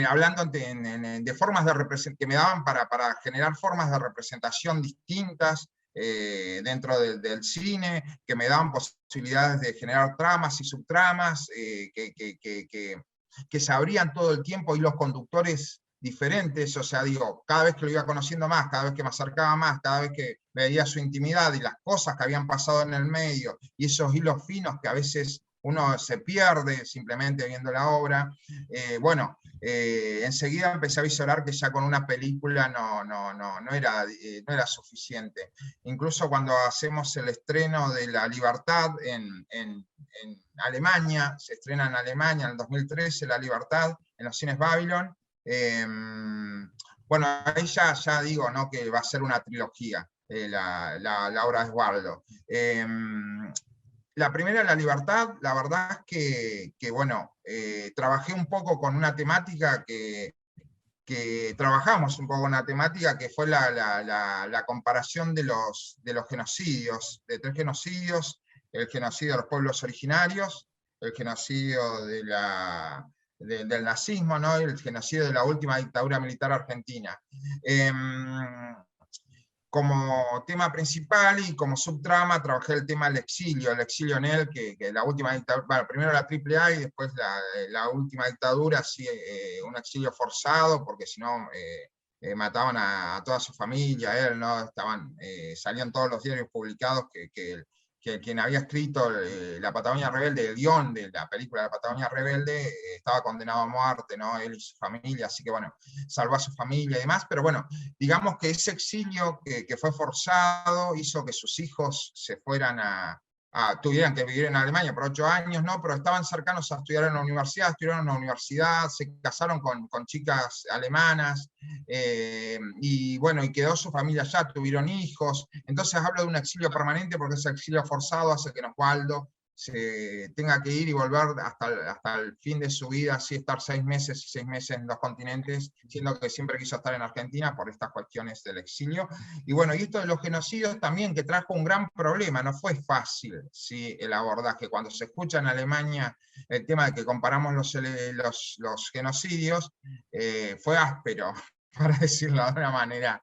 hablando de formas de representación, que me daban para generar formas de representación distintas dentro del cine, que me daban posibilidades de generar tramas y subtramas, que se abrían todo el tiempo, y los conductores diferentes, o sea, digo, cada vez que lo iba conociendo más, cada vez que me acercaba más, cada vez que veía su intimidad y las cosas que habían pasado en el medio, y esos hilos finos que a veces uno se pierde simplemente viendo la obra, bueno, enseguida empecé a visorar que ya con una película no era suficiente. Incluso cuando hacemos el estreno de La Libertad en Alemania, se estrena en Alemania en el 2013 La Libertad, en los cines Babylon, bueno, ahí ya digo, ¿no? Que va a ser una trilogía, la obra de Osvaldo. la primera, la libertad, la verdad es que bueno, trabajé un poco con una temática que trabajamos un poco con una temática que fue la comparación de los genocidios, de 3 genocidios: el genocidio de los pueblos originarios, el genocidio del nazismo, ¿no? Y el genocidio de la última dictadura militar argentina. Como tema principal y como subtrama trabajé el tema del exilio en él, que la última dictadura, bueno, primero la AAA y después la última dictadura, sí, un exilio forzado, porque si no mataban a toda su familia, él, ¿no? Salían todos los diarios publicados que quien había escrito La Patagonia Rebelde, el guión de la película La Patagonia Rebelde, estaba condenado a muerte, ¿no? Él y su familia, así que bueno, salvó a su familia y demás, pero bueno, digamos que ese exilio que fue forzado hizo que sus hijos se fueran tuvieran que vivir en Alemania por 8 años, ¿no? Pero estaban cercanos a estudiar en la universidad, estudiaron en la universidad, se casaron con chicas alemanas, y bueno, y quedó su familia allá, tuvieron hijos. Entonces hablo de un exilio permanente porque ese exilio forzado hace que Osvaldo se tenga que ir y volver hasta el fin de su vida, así estar 6 meses y 6 meses en 2 continentes, siendo que siempre quiso estar en Argentina por estas cuestiones del exilio. Y bueno, y esto de los genocidios también, que trajo un gran problema, no fue fácil, ¿sí? El abordaje. Cuando se escucha en Alemania el tema de que comparamos los genocidios, fue áspero, para decirlo de una manera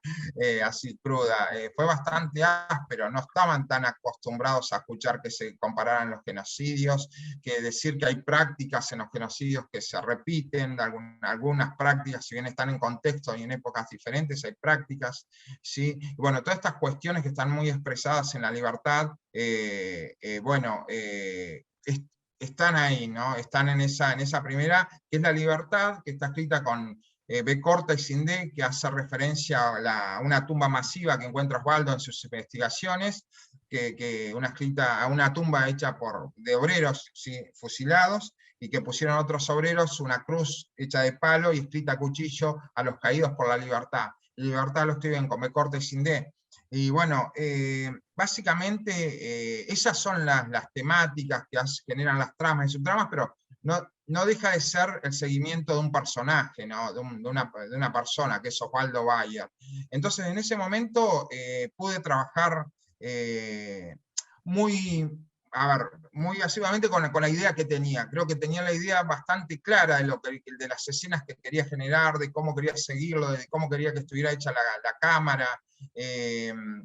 así cruda. Fue bastante áspero, no estaban tan acostumbrados a escuchar que se compararan los genocidios, que decir que hay prácticas en los genocidios que se repiten, algunas prácticas, si bien están en contexto y en épocas diferentes, hay prácticas, ¿sí? Y bueno, todas estas cuestiones que están muy expresadas en la libertad, bueno, están ahí, ¿no? Están en esa primera, que es la libertad, que está escrita con B corta y sin D, que hace referencia a una tumba masiva que encuentra Osvaldo en sus investigaciones, a una tumba hecha de obreros, ¿sí? Fusilados, y que pusieron otros obreros una cruz hecha de palo y escrita a cuchillo: a los caídos por la libertad. Libertad lo escriben con B corta y sin D. Y bueno, básicamente esas son las temáticas que generan las tramas y subtramas, pero no deja de ser el seguimiento de un personaje, ¿no? de una persona, que es Osvaldo Bayer. Entonces, en ese momento pude trabajar muy asiduamente con la idea que tenía. Creo que tenía la idea bastante clara de las escenas que quería generar, de cómo quería seguirlo, de cómo quería que estuviera hecha la cámara,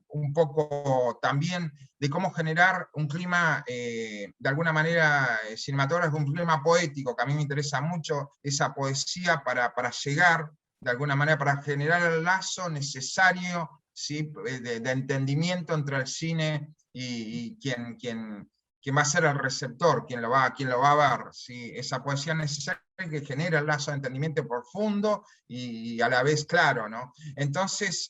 un poco también de cómo generar un clima, de alguna manera cinematográfico, un clima poético, que a mí me interesa mucho, esa poesía para llegar, de alguna manera, para generar el lazo necesario, ¿sí? de entendimiento entre el cine y quien va a ser el receptor, quien lo va a ver, ¿sí? Esa poesía necesaria que genera el lazo de entendimiento profundo y a la vez claro, ¿no? Entonces,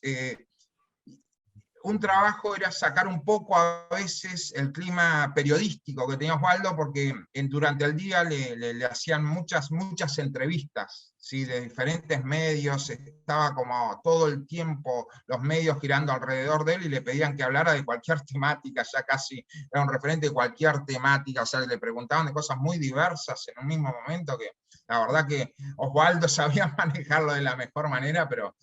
un trabajo era sacar un poco a veces el clima periodístico que tenía Osvaldo, porque durante el día le hacían muchas entrevistas, ¿sí? De diferentes medios, estaba como todo el tiempo los medios girando alrededor de él y le pedían que hablara de cualquier temática, ya casi era un referente de cualquier temática, o sea, le preguntaban de cosas muy diversas en un mismo momento, que la verdad que Osvaldo sabía manejarlo de la mejor manera, pero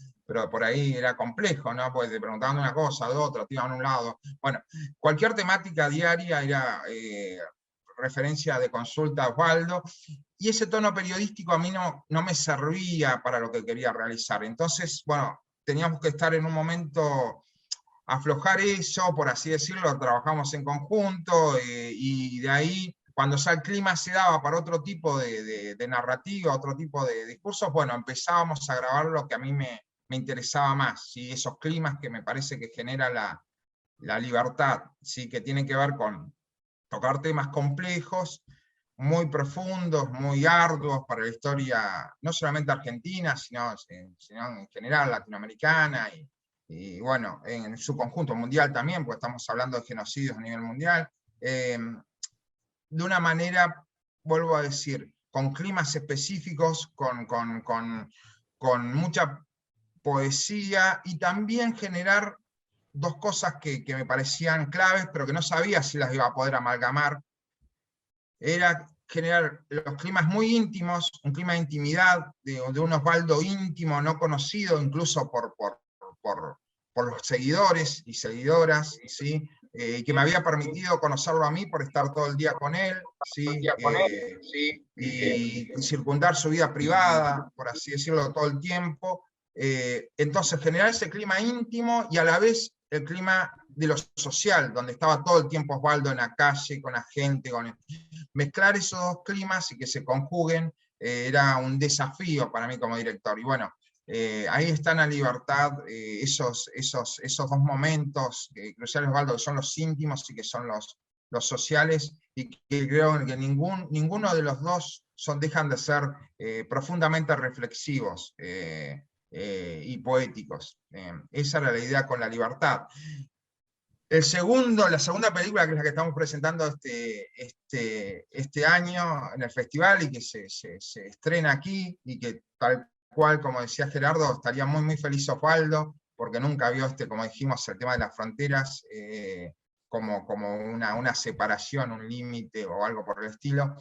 por ahí era complejo, ¿no? Pues te preguntaban una cosa, de otra, te iban a un lado. Bueno, cualquier temática diaria era referencia de consulta a Osvaldo, y ese tono periodístico a mí no me servía para lo que quería realizar. Entonces, bueno, teníamos que estar en un momento, aflojar eso, por así decirlo, trabajamos en conjunto, y de ahí, cuando ya el clima se daba para otro tipo de narrativa, otro tipo de discursos, bueno, empezábamos a grabar lo que a mí me interesaba más, ¿sí? Esos climas que me parece que genera la libertad, ¿sí? Que tienen que ver con tocar temas complejos, muy profundos, muy arduos para la historia, no solamente argentina, sino en general latinoamericana, y bueno, en su conjunto mundial también, porque estamos hablando de genocidios a nivel mundial, de una manera, vuelvo a decir, con climas específicos, con mucha poesía, y también generar 2 cosas que me parecían claves, pero que no sabía si las iba a poder amalgamar, era generar los climas muy íntimos, un clima de intimidad, de un Osvaldo íntimo, no conocido, incluso por los seguidores y seguidoras, ¿sí? Que me había permitido conocerlo a mí por estar todo el día con él, ¿sí? Y circundar su vida privada, por así decirlo, todo el tiempo. Entonces, generar ese clima íntimo y a la vez el clima de lo social, donde estaba todo el tiempo Osvaldo en la calle, con la gente, mezclar esos dos climas y que se conjuguen, era un desafío para mí como director. Y bueno, ahí está en La Libertad esos dos momentos cruciales, Osvaldo, que son los íntimos y que son los sociales, y que creo que ninguno de los dos dejan de ser profundamente reflexivos y poéticos. Esa era la idea con La Libertad. La segunda película, que es la que estamos presentando este año en el festival y que se estrena aquí, y que tal cual, como decía Gerardo, estaría muy, muy feliz Osvaldo, porque nunca vio, como dijimos, el tema de las fronteras como una separación, un límite o algo por el estilo,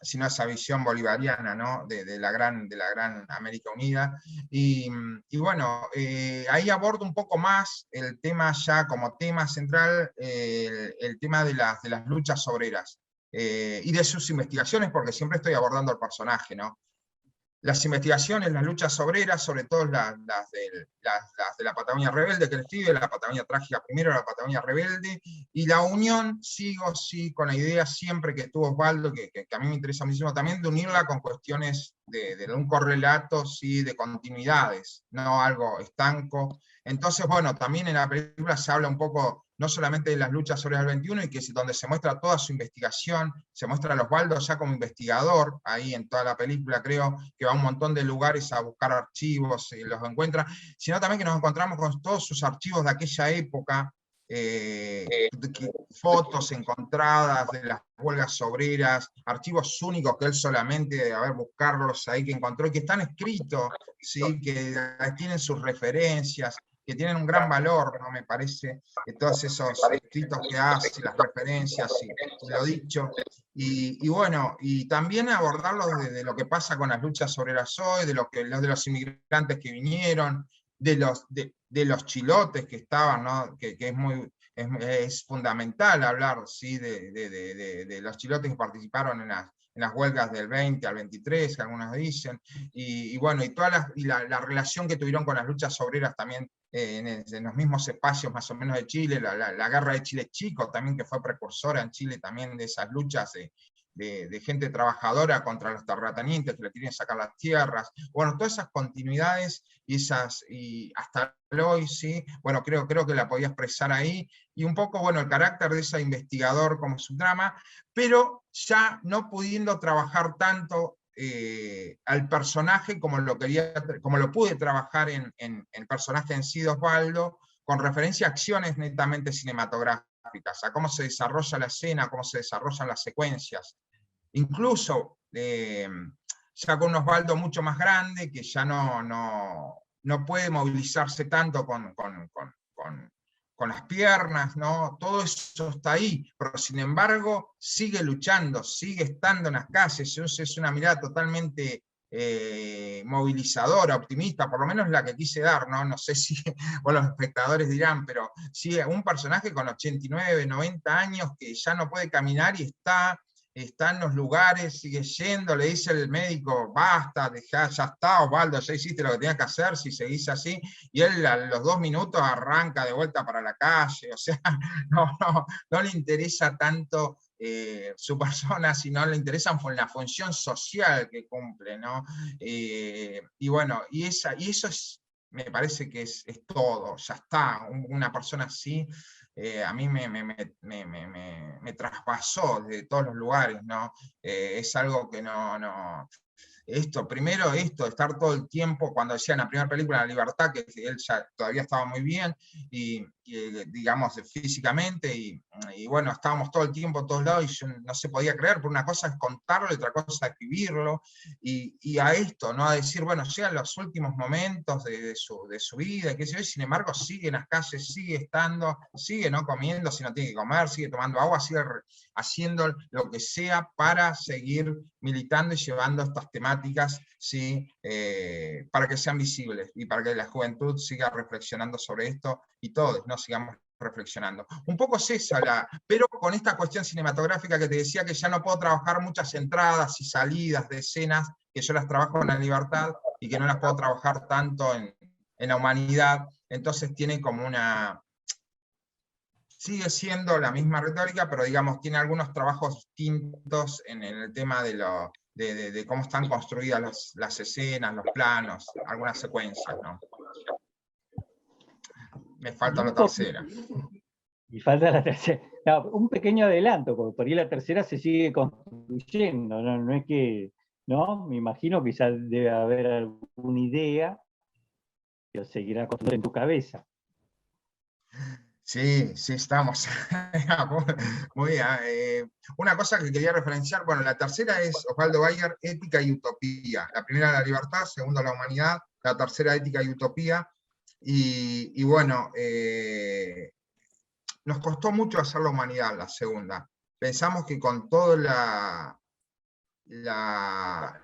sino esa visión bolivariana, ¿no? de la gran América Unida. Y bueno, ahí abordo un poco más el tema ya como tema central, el tema de las luchas obreras y de sus investigaciones, porque siempre estoy abordando el personaje, ¿no? Las investigaciones, las luchas obreras, sobre todo las de la Patagonia Rebelde, que él escribe, la Patagonia Trágica primero, la Patagonia Rebelde, y la unión, sigo con la idea siempre que tuvo Osvaldo, que a mí me interesa muchísimo también, de unirla con cuestiones de un correlato, sí, de continuidades, no algo estanco. Entonces, bueno, también en la película se habla un poco no solamente de las luchas sobre el 21, y que es donde se muestra toda su investigación, se muestra a Osvaldo ya como investigador, ahí en toda la película creo, que va a un montón de lugares a buscar archivos, y los encuentra, sino también que nos encontramos con todos sus archivos de aquella época, fotos encontradas de las huelgas obreras, archivos únicos que él solamente debe haber buscarlos ahí, que encontró, y que están escritos, ¿sí? Que tienen sus referencias, que tienen un gran valor, ¿no? Me parece, que todos esos escritos que hace, las referencias y lo dicho, y bueno, y también abordarlo desde lo que pasa con las luchas obreras hoy, de los inmigrantes que vinieron, de los chilotes que estaban, ¿no? Que es fundamental hablar, ¿sí? de los chilotes que participaron en las huelgas del 20 al 23, que algunos dicen, y bueno, y la relación que tuvieron con las luchas obreras también en los mismos espacios más o menos de Chile, la guerra de Chile Chico también, que fue precursora en Chile también de esas luchas de gente trabajadora contra los terratenientes que le quieren sacar las tierras. Bueno, todas esas continuidades y hasta hoy, sí, bueno, creo que la podía expresar ahí, y un poco, bueno, el carácter de ese investigador como su drama, pero ya no pudiendo trabajar tanto al personaje como lo pude trabajar en el personaje en sí de Osvaldo, con referencia a acciones netamente cinematográficas, a cómo se desarrolla la escena, cómo se desarrollan las secuencias. Incluso ya con un Osvaldo mucho más grande, que ya no puede movilizarse tanto con las piernas, ¿no? Todo eso está ahí, pero sin embargo sigue luchando, sigue estando en las calles. Es una mirada totalmente movilizadora, optimista, por lo menos la que quise dar, ¿no? No sé si bueno, los espectadores dirán, pero sí, un personaje con 89, 90 años que ya no puede caminar y está en los lugares, sigue yendo, le dice el médico, basta, dejá, ya está, Osvaldo, ya hiciste lo que tenías que hacer, si seguís así, y él a los 2 minutos arranca de vuelta para la calle, o sea, no le interesa tanto su persona, sino le interesa la función social que cumple, ¿no? Y bueno, y eso me parece que es todo, ya está, una persona así, a mí me traspasó de todos los lugares, ¿no? Es algo que no primero esto, estar todo el tiempo, cuando decía en la primera película La Libertad, que él ya todavía estaba muy bien, y digamos, físicamente, y bueno, estábamos todo el tiempo, a todos lados, y yo no se podía creer, porque una cosa es contarlo, y otra cosa es escribirlo, y a esto, ¿no? A decir, bueno, llegan los últimos momentos de su vida, qué sé yo, y sin embargo sigue en las calles, sigue estando, sigue no comiendo si no tiene que comer, sigue tomando agua, sigue haciendo lo que sea para seguir militando y llevando estas temáticas, ¿sí? Para que sean visibles y para que la juventud siga reflexionando sobre esto y todos, ¿no? Sigamos reflexionando. Un poco es esa, pero con esta cuestión cinematográfica que te decía, que ya no puedo trabajar muchas entradas y salidas de escenas, que yo las trabajo en La Libertad y que no las puedo trabajar tanto en La Humanidad, entonces tiene como una... Sigue siendo la misma retórica, pero digamos, tiene algunos trabajos distintos en el tema de cómo están construidas las escenas, los planos, algunas secuencias, ¿no? Me falta la tercera. Y falta la tercera. No, un pequeño adelanto, porque por ahí la tercera se sigue construyendo, no es que, ¿no? Me imagino que ya debe haber alguna idea que seguirá construyendo en tu cabeza. Sí, sí, estamos. Muy bien. Una cosa que quería referenciar, bueno, la tercera es Osvaldo Bayer, Ética y Utopía. La primera, La Libertad; segunda, La Humanidad; la tercera, Ética y Utopía. Y bueno, nos costó mucho hacer La Humanidad, la segunda. Pensamos que con toda la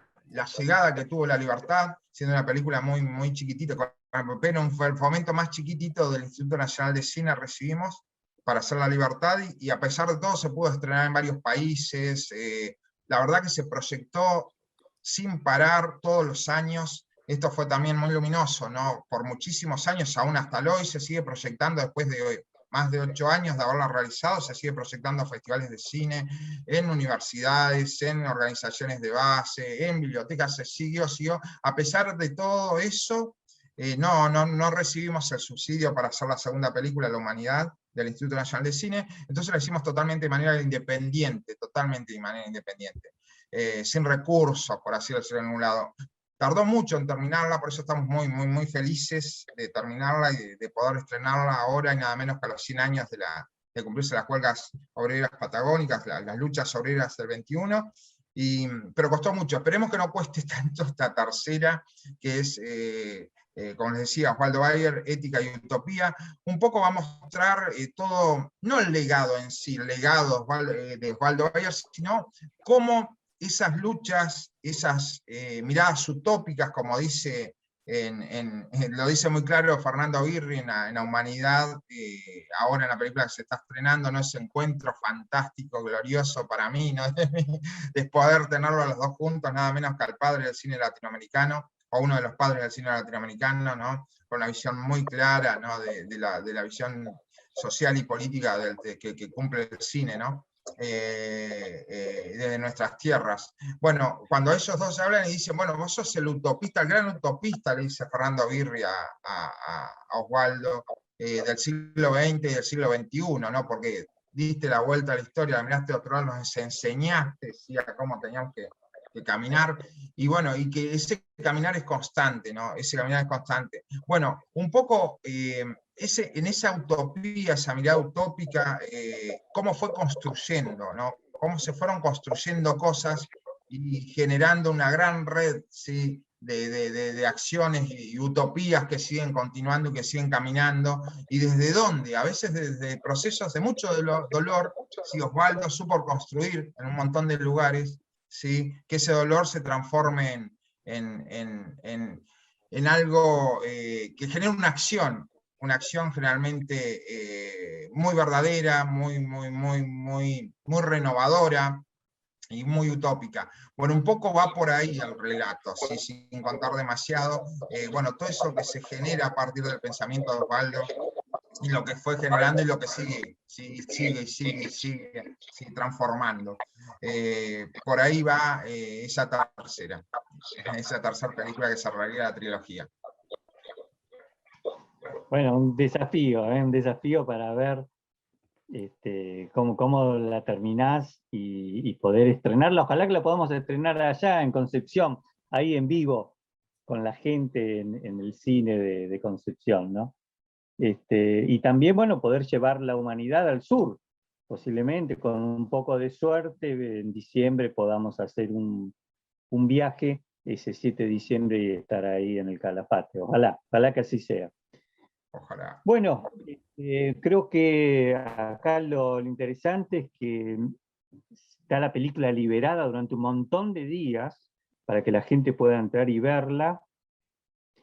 llegada que tuvo La Libertad, siendo una película muy, muy chiquitita, apenas un fomento más chiquitito del Instituto Nacional de Cine recibimos para hacer La Libertad, y a pesar de todo se pudo estrenar en varios países. La verdad que se proyectó sin parar todos los años. Esto fue también muy luminoso, ¿no? Por muchísimos años, aún hasta hoy, se sigue proyectando después de más de 8 años de haberla realizado, se sigue proyectando a festivales de cine, en universidades, en organizaciones de base, en bibliotecas, se siguió, a pesar de todo eso. No recibimos el subsidio para hacer la segunda película, La Humanidad, del Instituto Nacional de Cine, entonces lo hicimos totalmente de manera independiente, sin recursos, por así decirlo, en un lado. Tardó mucho en terminarla, por eso estamos muy, muy, muy felices de terminarla y de poder estrenarla ahora, y nada menos que a los 100 años de cumplirse las huelgas obreras patagónicas, las luchas obreras del 21, pero costó mucho. Esperemos que no cueste tanto esta tercera, que es, como les decía, Osvaldo Bayer, Ética y Utopía. Un poco va a mostrar todo, no el legado en sí, el legado de Osvaldo Bayer, sino cómo esas luchas, esas miradas utópicas, como dice, lo dice muy claro Fernando Aguirre en La Humanidad, ahora en la película que se está estrenando, ¿no? Ese encuentro fantástico, glorioso para mí, ¿no? De poder tenerlo a los dos juntos, nada menos que al padre del cine latinoamericano, o uno de los padres del cine latinoamericano, ¿no? Con una visión muy clara, ¿no? de la visión social y política que cumple el cine, ¿no? Desde nuestras tierras. Bueno, cuando ellos dos hablan y dicen, bueno, vos sos el utopista, el gran utopista, le dice Fernando Aguirre a Osvaldo, del siglo XX y del siglo XXI, ¿no? Porque diste la vuelta a la historia, miraste a otro lado, nos enseñaste, ¿sí? A cómo teníamos que caminar, y bueno, y que ese caminar es constante, ¿no? Ese caminar es constante. Bueno, un poco en esa utopía, esa mirada utópica, cómo fue construyendo, ¿no? Cómo se fueron construyendo cosas y generando una gran red, ¿sí? De acciones y utopías que siguen continuando y que siguen caminando, y desde dónde, a veces desde procesos de mucho dolor, si Osvaldo supo construir en un montón de lugares, ¿sí? Que ese dolor se transforme en algo que genere una acción generalmente muy verdadera, muy renovadora y muy utópica. Bueno, un poco va por ahí el relato, ¿sí? Sin contar demasiado. Bueno, todo eso que se genera a partir del pensamiento de Osvaldo, y lo que fue generando y lo que sigue transformando. Por ahí va esa tercera película que cerraría la trilogía. Bueno, un desafío para ver cómo la terminás y poder estrenarla. Ojalá que la podamos estrenar allá en Concepción. ahí en vivo con la gente en el cine de Concepción, ¿no? Y también, bueno, poder llevar la humanidad al sur, posiblemente con un poco de suerte, en diciembre podamos hacer un viaje ese 7 de diciembre y estar ahí en el Calafate. Ojalá, ojalá que así sea. Ojalá. Bueno, creo que acá lo interesante es que está la película liberada durante un montón de días para que la gente pueda entrar y verla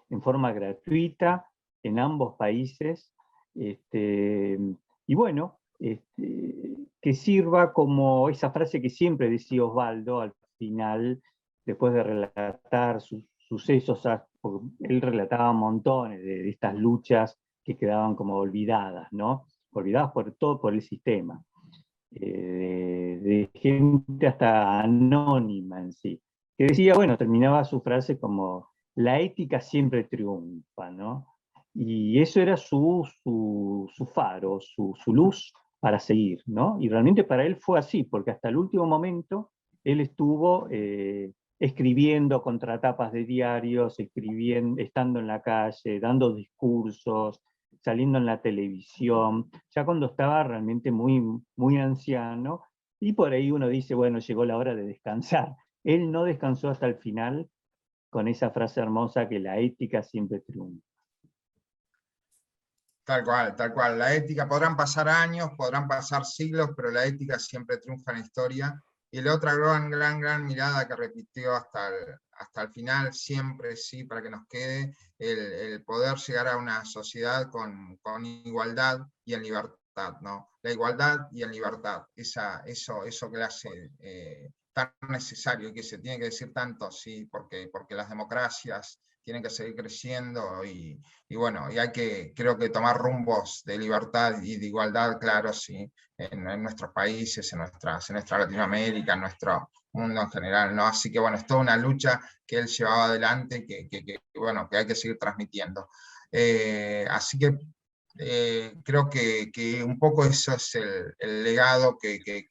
en forma gratuita en ambos países. Y bueno, que sirva como esa frase que siempre decía Osvaldo al final, después de relatar sus sucesos, porque él relataba montones de estas luchas que quedaban como olvidadas, ¿no? Olvidadas por todo, por el sistema. De gente hasta anónima en sí, que decía, bueno, terminaba su frase como, la ética siempre triunfa, ¿no? Y eso era su faro, su luz para seguir, ¿no? Y realmente para él fue así, porque hasta el último momento él estuvo escribiendo contratapas de diarios, escribiendo, estando en la calle, dando discursos, saliendo en la televisión, ya cuando estaba realmente muy, muy anciano, y por ahí uno dice, bueno, llegó la hora de descansar. Él no descansó hasta el final con esa frase hermosa que la ética siempre triunfa. Tal cual, tal cual. La ética, podrán pasar años, podrán pasar siglos, pero la ética siempre triunfa en la historia. Y la otra gran mirada que repitió hasta el final, siempre, sí, para que nos quede, el poder llegar a una sociedad con igualdad y en libertad, ¿no? La igualdad y en libertad, eso que le hace tan necesario y que se tiene que decir tanto, sí, porque las democracias tienen que seguir creciendo y bueno, y hay que, creo que tomar rumbos de libertad y de igualdad, claro, sí, en nuestros países, en nuestra Latinoamérica, en nuestro mundo en general, ¿no? Así que bueno, es toda una lucha que él llevaba adelante bueno, que hay que seguir transmitiendo. Así que creo que un poco eso es el legado que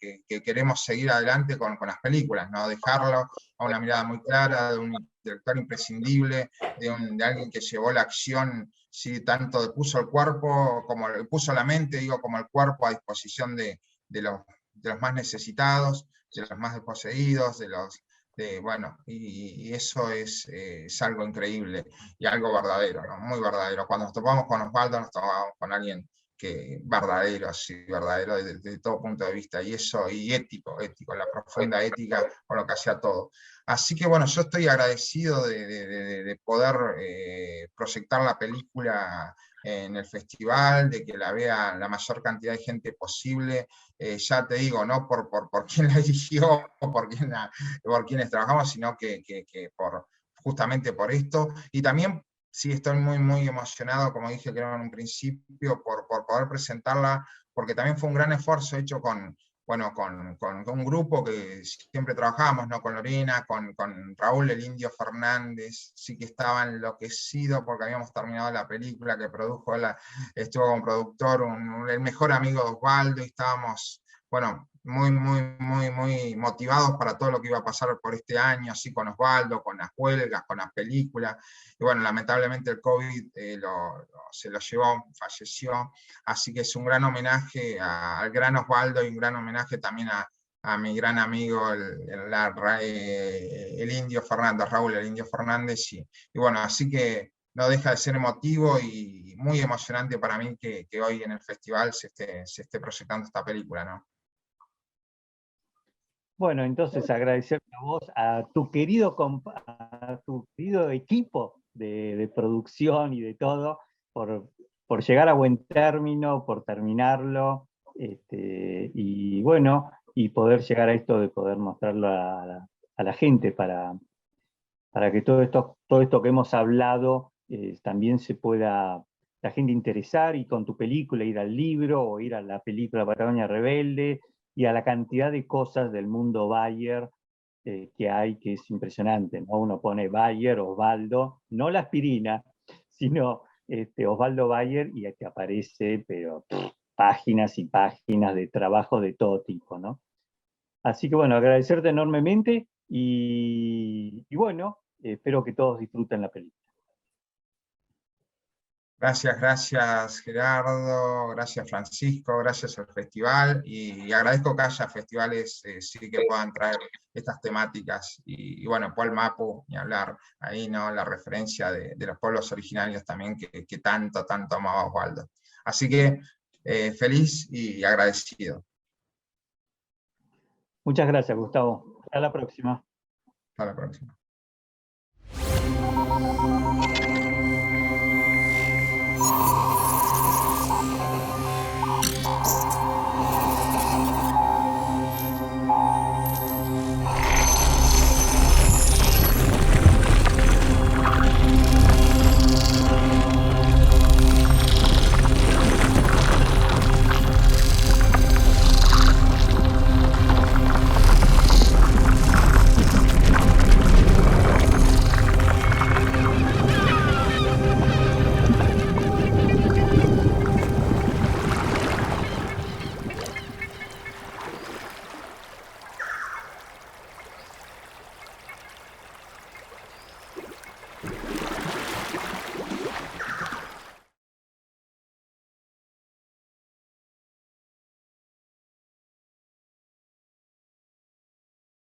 queremos seguir adelante con las películas, ¿no? Dejarlo a una mirada muy clara, de un director imprescindible, de alguien que llevó la acción, sí, tanto puso el cuerpo, como puso la mente, digo, como el cuerpo a disposición de los más necesitados, de los más desposeídos, bueno, y eso es algo increíble y algo verdadero, ¿no? Muy verdadero. Cuando nos topamos con Osvaldo, nos topamos con alguien verdadero, sí, verdadero desde todo punto de vista, y eso, y ético, la profunda ética con lo que hacía todo. Así que bueno, yo estoy agradecido de poder proyectar la película en el festival, de que la vea la mayor cantidad de gente posible. Ya te digo, no por quién la eligió, por quienes trabajamos, sino que justamente por esto. Y también sí estoy muy emocionado, como dije creo en un principio, por poder presentarla, porque también fue un gran esfuerzo hecho con un grupo que siempre trabajamos, ¿no? Con Lorena, con Raúl el Indio Fernández, sí que estaba enloquecido porque habíamos terminado la película que produjo, estuvo como productor, el mejor amigo de Osvaldo, y estábamos, bueno, muy motivados para todo lo que iba a pasar por este año, así con Osvaldo, con las huelgas, con las películas, y bueno, lamentablemente el COVID se lo llevó, falleció, así que es un gran homenaje al gran Osvaldo y un gran homenaje también a mi gran amigo, el Indio Fernández, Raúl, el Indio Fernández, y bueno, así que no deja de ser emotivo y muy emocionante para mí que hoy en el festival se esté proyectando esta película, ¿no? Bueno, entonces agradecerte a vos, a tu querido equipo de producción y de todo, por llegar a buen término, por terminarlo, y bueno, y poder llegar a esto de poder mostrarlo a la gente para que todo esto que hemos hablado también se pueda la gente interesar, y con tu película ir al libro o ir a la película Patagonia Rebelde y a la cantidad de cosas del mundo Bayer que hay, que es impresionante, ¿no? Uno pone Bayer, Osvaldo, no la aspirina, sino Osvaldo Bayer, y te aparece, pero páginas y páginas de trabajo de todo tipo, ¿no? Así que bueno, agradecerte enormemente y bueno, espero que todos disfruten la película. Gracias Gerardo, gracias Francisco, gracias al festival, y agradezco que haya festivales sí que puedan traer estas temáticas, y bueno, Paul Mapu, ni hablar, ahí no, la referencia de los pueblos originarios también que tanto amaba Osvaldo. Así que feliz y agradecido. Muchas gracias, Gustavo. Hasta la próxima. Hasta la próxima.